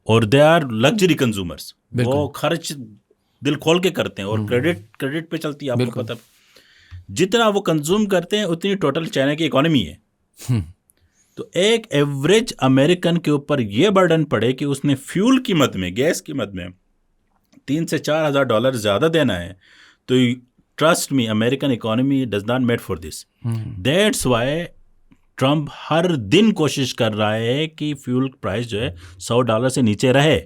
Speaker 2: और दे आर लग्जरी कंज्यूमर्स, वो खर्च दिल खोल के करते हैं, और क्रेडिट पे चलती है, आपको पता। जितना वो कंज्यूम करते हैं उतनी टोटल चाइना की इकोनॉमी है। तो एक एवरेज अमेरिकन के ऊपर ये बर्डन पड़े कि उसने फ्यूल कीमत में, गैस कीमत में $3,000 से $4,000 ज़्यादा देना है, तो trust me American economy does not made for this. That's why Trump हर दिन कोशिश कर रहा है कि फ्यूल प्राइस जो है $100 से नीचे रहे।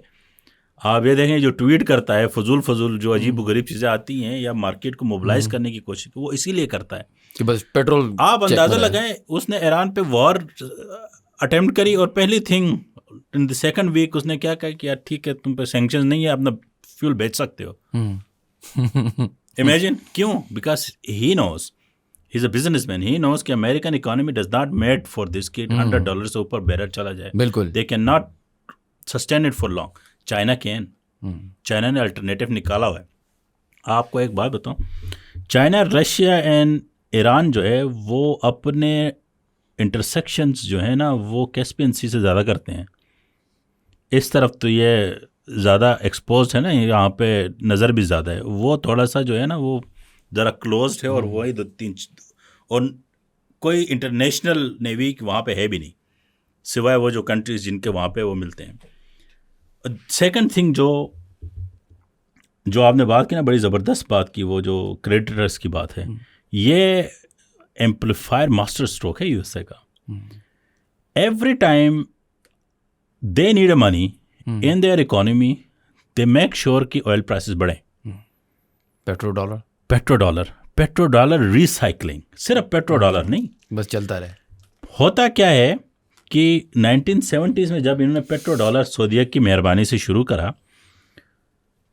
Speaker 2: आप ये देखें जो ट्वीट करता है फजूल जो अजीब गरीब चीज़ें आती हैं या मार्केट को मोबिलाइज करने की कोशिश, वो इसीलिए करता है
Speaker 1: कि बस पेट्रोल।
Speaker 2: आप अंदाज़ा लगाएं, उसने ईरान पे वॉर अटेम्प्ट करी और पहली thing in the second week उसने क्या कहा कि यार ठीक है तुम पे सैंक्शंस नहीं है, अपना फ्यूल बेच सकते हो। इमेजिन, क्यों? Because he knows, he is a businessman, he knows कि American economy does not made for this कि $100 से ऊपर बैरल चला जाए।
Speaker 1: बिल्कुल,
Speaker 2: they can not sustain it for long. China can, China ने अल्टरनेटिव निकाला हुआ है। आपको एक बात बताऊं, चाइना, रशिया एंड ईरान जो है वो अपने इंटरसेक्शंस जो है ना वो कैस्पियन सी से ज़्यादा करते हैं। इस तरफ तो ये ज़्यादा एक्सपोज है ना, यहाँ पे नज़र भी ज़्यादा है, वो थोड़ा सा जो है ना वो ज़रा क्लोज्ड है, और वही 2-3 और कोई इंटरनेशनल नेवी वहाँ पे है भी नहीं, सिवाय वो जो कंट्रीज जिनके वहाँ पे वो मिलते हैं। सेकंड थिंग जो आपने बात की ना, बड़ी ज़बरदस्त बात की, वो जो क्रेडिटर्स की बात है, ये एम्पलीफायर मास्टर स्ट्रोक है यूएसए का। Every time they need money in their economy, they make sure कि ऑयल प्राइसेस बढ़े। पेट्रो डॉलर रिसाइकलिंग, सिर्फ पेट्रो डॉलर नहीं,
Speaker 1: बस चलता रहे।
Speaker 2: होता क्या है कि 1970s में जब इन्होंने पेट्रो डॉलर सऊदीया की मेहरबानी से शुरू करा,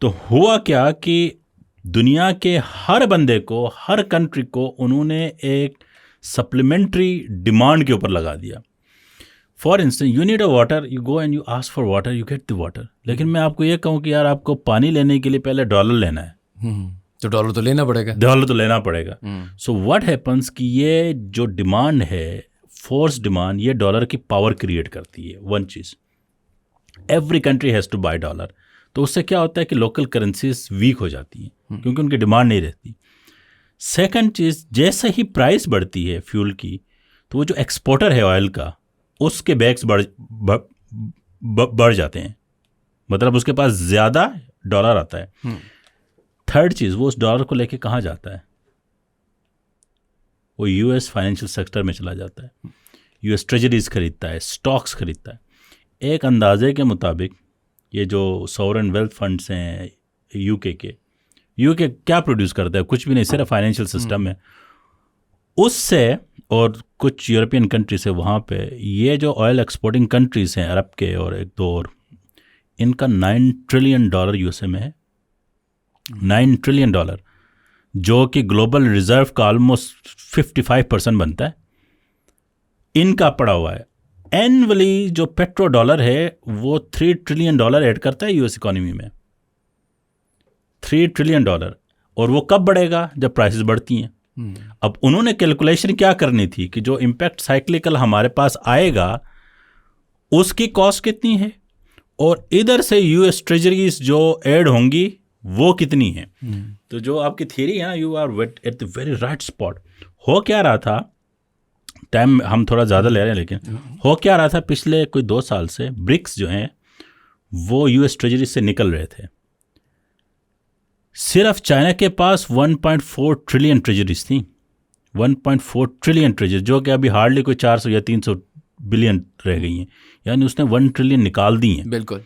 Speaker 2: तो हुआ क्या कि दुनिया के हर बंदे को, हर कंट्री को उन्होंने एक सप्लीमेंट्री डिमांड के ऊपर लगा दिया। For instance, you need a water, you go and you ask for water, you get the water. लेकिन मैं आपको ये कहूँ कि यार आपको पानी लेने के लिए पहले डॉलर लेना है,
Speaker 1: तो डॉलर तो लेना पड़ेगा,
Speaker 2: सो व्हाट हैपन्स कि ये जो डिमांड है, फोर्स डिमांड, ये डॉलर की पावर क्रिएट करती है। वन चीज़, every country has to buy dollar, तो उससे क्या होता है कि लोकल करेंसीज वीक हो जाती हैं क्योंकि उनकी डिमांड नहीं रहती। सेकंड चीज़, जैसे ही प्राइस बढ़ती है फ्यूल की, तो वो जो एक्सपोर्टर है ऑयल का, उसके बैग्स बढ़ जाते हैं, मतलब उसके पास ज़्यादा डॉलर आता है। थर्ड चीज़, वो उस डॉलर को लेके कहाँ जाता है? वो यूएस फाइनेंशियल सेक्टर में चला जाता है, यूएस ट्रेजरीज खरीदता है, स्टॉक्स खरीदता है। एक अंदाजे के मुताबिक ये जो सॉवरेन वेल्थ फंड्स हैं यूके क्या प्रोड्यूस करता है? कुछ भी नहीं, सिर्फ फाइनेंशियल सिस्टम है। उससे और कुछ यूरोपियन कंट्री से, वहाँ पे ये जो ऑयल एक्सपोर्टिंग कंट्रीज हैं अरब के और एक दो और, इनका $9 ट्रिलियन यूएसए में है। $9 ट्रिलियन, जो कि ग्लोबल रिजर्व का ऑलमोस्ट 55% बनता है, इनका पड़ा हुआ है। एनुअली जो पेट्रो डॉलर है वो $3 ट्रिलियन ऐड करता है यूएस इकोनॉमी में, $3 ट्रिलियन। और वो कब बढ़ेगा? जब प्राइसेस बढ़ती हैं। अब उन्होंने कैलकुलेशन क्या करनी थी कि जो इम्पैक्ट साइक्लिकल हमारे पास आएगा उसकी कॉस्ट कितनी है, और इधर से यूएस ट्रेजरीज जो ऐड होंगी वो कितनी है। तो जो आपकी थियरी है ना, you are at the very right spot. हो क्या रहा था, टाइम हम थोड़ा ज़्यादा ले रहे हैं, लेकिन हो क्या रहा था, पिछले कोई 2 साल से ब्रिक्स जो हैं वो यूएस ट्रेजरी से निकल रहे थे। सिर्फ चाइना के पास 1.4 ट्रिलियन ट्रेजरीज थी, 1.4 ट्रिलियन ट्रेजरी, जो कि अभी हार्डली कोई 400 या 300 बिलियन रह गई हैं, यानी उसने 1 ट्रिलियन निकाल दी हैं।
Speaker 1: बिल्कुल,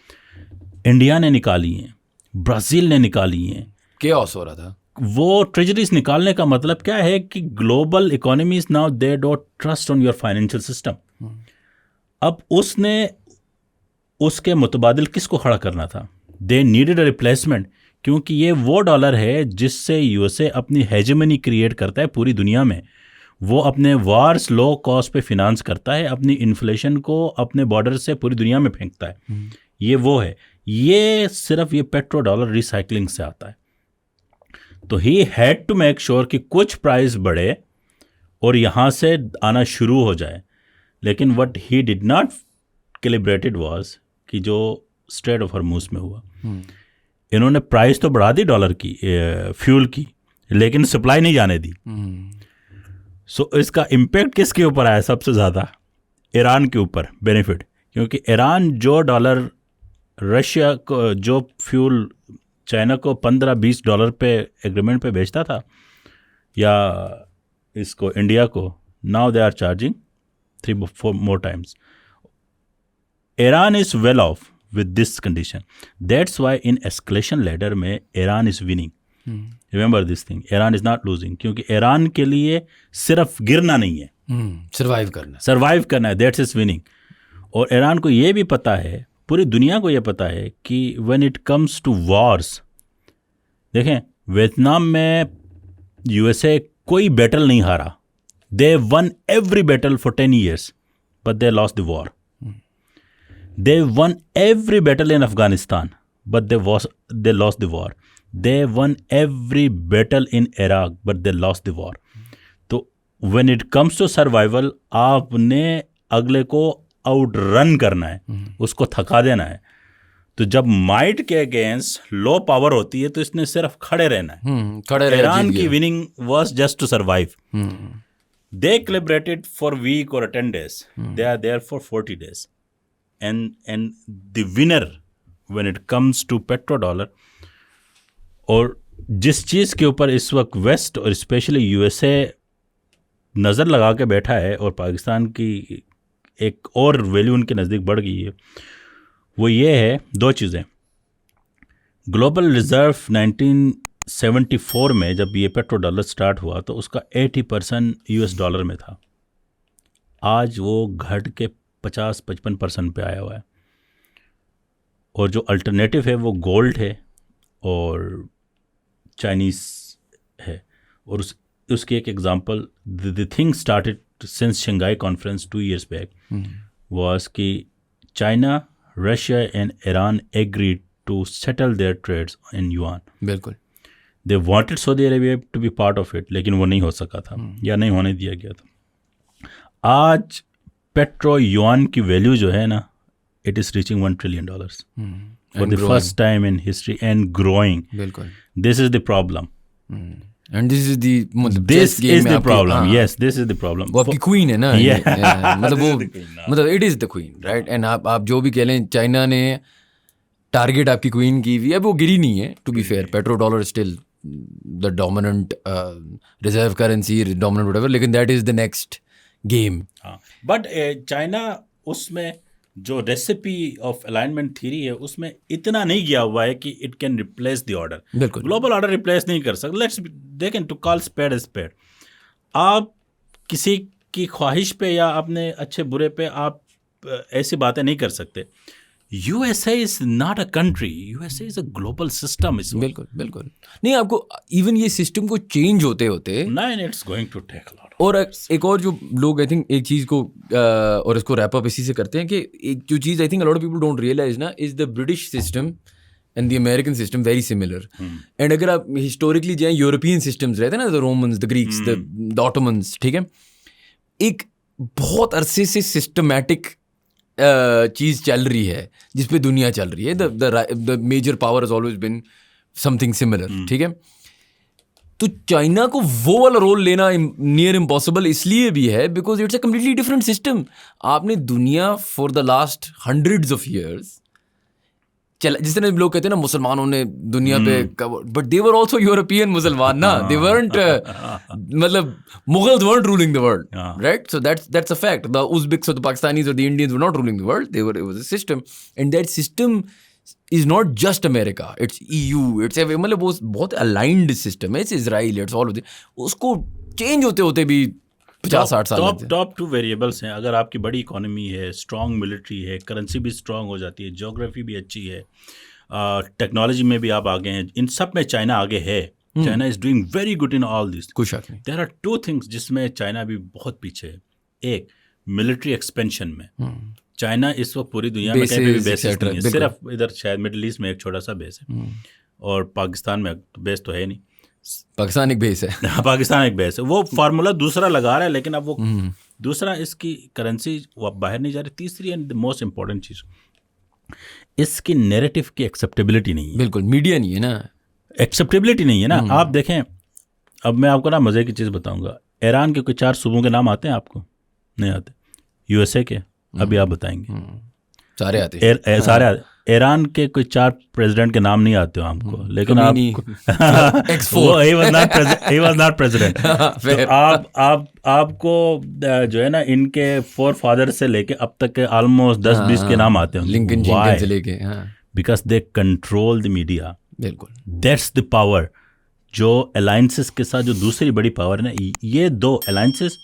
Speaker 2: इंडिया ने निकाली हैं, ब्राज़ील ने निकाली हैं।
Speaker 1: केओस हो रहा था।
Speaker 2: वो ट्रेजरीज निकालने का मतलब क्या है कि global economies now they don't trust on your financial system. अब उसने उसके मुतबादिल किसको खड़ा करना था? दे नीडेड अ रिप्लेसमेंट, क्योंकि ये वो डॉलर है जिससे यूएसए अपनी हेजेमनी क्रिएट करता है पूरी दुनिया में। वो अपने वार्स लो कॉस्ट पे फिनांस करता है, अपनी इन्फ्लेशन को अपने बॉर्डर से पूरी दुनिया में फेंकता है। ये वो है, ये सिर्फ ये पेट्रो डॉलर रिसाइकलिंग से आता है। तो he had to make sure कि कुछ प्राइस बढ़े और यहाँ से आना शुरू हो जाए। लेकिन what he did not calibrated was कि जो स्ट्रेट ऑफ हॉर्मुज़ में हुआ, इन्होंने प्राइस तो बढ़ा दी डॉलर की, फ्यूल की, लेकिन सप्लाई नहीं जाने दी। सो इसका इम्पैक्ट किसके ऊपर आया सबसे ज़्यादा? ईरान के ऊपर बेनिफिट, क्योंकि ईरान जो डॉलर रशिया को, जो फ्यूल चाइना को $15-20 पे एग्रीमेंट पे बेचता था, या इसको इंडिया को, now they are charging 3-4 more times. Iran is well off with this condition. That's why in escalation ladder में Iran is winning. Remember this thing. Iran is not losing, क्योंकि ईरान के लिए सिर्फ गिरना नहीं है, सर्वाइव करना है, दैट्स इज विनिंग। और ईरान को ये भी पता है, पूरी दुनिया को ये पता है कि when it comes to wars, देखें वियतनाम में यूएसए कोई बैटल नहीं हारा, they won every battle for 10 years but they lost the war. They won every battle in Afghanistan but they lost the war. They won every battle in Iraq but they lost the war. तो when it comes to survival, आपने अगले को out run करना है, उसको थका देना है। तो जब माइट के अगेंस्ट लो पावर होती है तो इसने सिर्फ खड़े रहना है।
Speaker 1: खड़े रहे,
Speaker 2: ईरान
Speaker 1: जीत
Speaker 2: की
Speaker 1: गया।
Speaker 2: Winning was just to survive. They celebrated for week or 10 days. They are there for 40 days. And the winner when it comes to petrodollar, और जिस चीज़ के ऊपर इस वक्त वेस्ट और स्पेशली यूएसए नज़र लगा के बैठा है और पाकिस्तान की एक और वैल्यू उनके नज़दीक बढ़ गई है, वो ये है, दो चीज़ें। ग्लोबल रिजर्व 1974 में जब ये पेट्रो डॉलर स्टार्ट हुआ तो उसका 80% यूएस डॉलर में था। आज वो घट के 50-55% पे आया हुआ है। और जो अल्टरनेटिव है वो गोल्ड है और चाइनीज़ है। और उसकी एक example, the thing started since Shanghai conference 2 years back was कि China, Russia and Iran agreed to settle their trades in yuan.
Speaker 1: बिल्कुल।
Speaker 2: They wanted Saudi Arabia to be part of it, लेकिन वो नहीं हो सका था या नहीं होने दिया गया था। आज पेट्रो युआन की वैल्यू जो है ना, it is reaching $1 trillion for the first time in history and growing.
Speaker 1: बिल्कुल।
Speaker 2: This is the problem.
Speaker 1: And this is the
Speaker 2: this is the problem. Yes, this is the problem.
Speaker 1: वो आपकी queen है ना।
Speaker 2: Yeah.
Speaker 1: मतलब
Speaker 2: This
Speaker 1: वो
Speaker 2: is the queen, हाँ।
Speaker 1: मतलब it is the queen, right. And आप जो भी कह लें, चाइना ने टारगेट आपकी क्वीन की हुई है, अब वो गिरी नहीं है। To be fair, petrodollar still the dominant reserve currency, dominant whatever, लेकिन that is the next game.
Speaker 2: हाँ, बट चाइना उसमें जो रेसिपी ऑफ अलाइनमेंट थ्योरी है उसमें इतना नहीं गया हुआ है कि it can replace the order.
Speaker 1: बिल्कुल।
Speaker 2: ग्लोबल ऑर्डर रिप्लेस नहीं कर सकता। Let's they can to call spade spade. आप किसी की ख्वाहिश पे या अपने अच्छे बुरे पे आप ऐसी बातें नहीं कर सकते। USA is not a country, USA is a global system.
Speaker 1: बिल्कुल बिल्कुल। नहीं, आपको इवन ये सिस्टम को चेंज होते होते
Speaker 2: nine it's going to take a lot.
Speaker 1: और एक और जो लोग आई थिंक एक चीज़ को और इसको रैप अप इसी से करते हैं कि एक जो चीज़ I think a lot of people don't realise ना, is the British system and the American system very similar. And अगर आप हिस्टोरिकली जाएं, यूरोपियन सिस्टम्स रहते हैं ना, the Romans, the Greeks, the Ottomans, ठीक है, एक बहुत अरसे से सिस्टमैटिक चीज़ चल रही है जिस पे दुनिया चल रही है। The major power has always been something similar, ठीक है। तो चाइना को वो वाला रोल लेना नियर इम्पॉसिबल इसलिए भी है because it's a completely different system. आपने दुनिया for the last hundreds of years चला, जिस तरह लोग कहते हैं ना मुसलमानों ने दुनिया पे, but they were also European मुसलमान ना, दे वरंट मतलब Mughals weren't ruling the world, right? So that's a fact. The Uzbeks or the Pakistanis or the Indians were not ruling the world. It was a system, and that system is not just America. It's EU. It's मतलब वो बहुत aligned system है. It's Israel. It's all of it. उसको change होते होते भी 50-60 साल लगते हैं।
Speaker 2: टॉप 2 वेरिएबल्स हैं। अगर आपकी बड़ी इकोनॉमी है, स्ट्रॉन्ग मिलिट्री है, करेंसी भी स्ट्रॉन्ग हो जाती है, ज्योग्राफी भी अच्छी है, टेक्नोलॉजी में भी आप आगे हैं, इन सब में चाइना आगे है। China is doing very good in all this.
Speaker 1: कुछ शक नहीं।
Speaker 2: देयर आर 2 थिंग्स जिसमें चाइना भी बहुत पीछे है। एक, मिलिट्री एक्सपेंशन में चाइना इस वक्त पूरी दुनिया में कहीं भी बेसेस नहीं है, सिर्फ इधर शायद मिडिल ईस्ट में एक छोटा सा बेस है, और पाकिस्तान में बेस तो है नहीं।
Speaker 1: पाकिस्तान एक बेस है।
Speaker 2: पाकिस्तान एक बेस है। वो फार्मूला दूसरा लगा रहा है, लेकिन अब वो दूसरा, इसकी करेंसी वो अब बाहर नहीं जा रही। तीसरी एंड द मोस्ट इंपॉर्टेंट चीज़, इसकी नैरेटिव की एक्सेप्टेबिलिटी नहीं है।
Speaker 1: बिल्कुल, मीडिया नहीं है ना,
Speaker 2: एक्सेप्टेबिलिटी नहीं है ना। आप देखें, अब मैं आपको ना मज़े की चीज़ बताऊंगा। ईरान के कोई 4 सूबों के नाम आते हैं आपको? नहीं आते। यूएसए के अभी आप बताएंगे?
Speaker 1: सारे आते हैं।
Speaker 2: सारे आते। ईरान के कोई 4 प्रेसिडेंट के नाम नहीं आते हो हमको, लेकिन आप he was not president। तो आपको जो है ना, इनके 4 फादर से लेके अब तक के ऑलमोस्ट 10-20 के नाम आते हैं।
Speaker 1: लिंकन से लेके,
Speaker 2: because they control the media.
Speaker 1: बिल्कुल,
Speaker 2: दैट्स द पावर। जो अलायंसेस के साथ जो दूसरी बड़ी पावर है ना, ये 2 अलायंसेस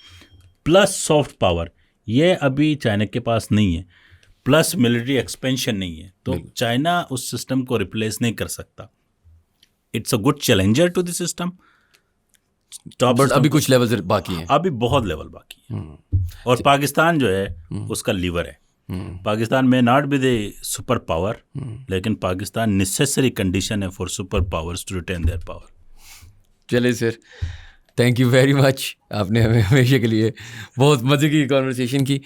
Speaker 2: प्लस सॉफ्ट पावर, ये अभी चाइना के पास नहीं है, प्लस मिलिट्री एक्सपेंशन नहीं है। तो चाइना उस सिस्टम को रिप्लेस नहीं कर सकता। It's a good challenger to the system,
Speaker 1: but अभी कुछ लेवल बाकी हैं।
Speaker 2: अभी बहुत लेवल बाकी है। और पाकिस्तान जो है उसका लीवर है। पाकिस्तान में not be the super power, लेकिन पाकिस्तान नेसेसरी कंडीशन है for super powers to retain their power.
Speaker 1: चले sir, thank you very much, आपने हमें हमेशा के लिए बहुत मजे की कॉन्वर्सेशन की.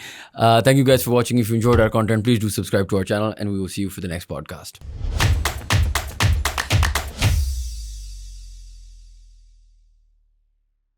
Speaker 1: Thank you guys for watching. If you enjoyed our content please do subscribe to our channel and we will see you for the next podcast.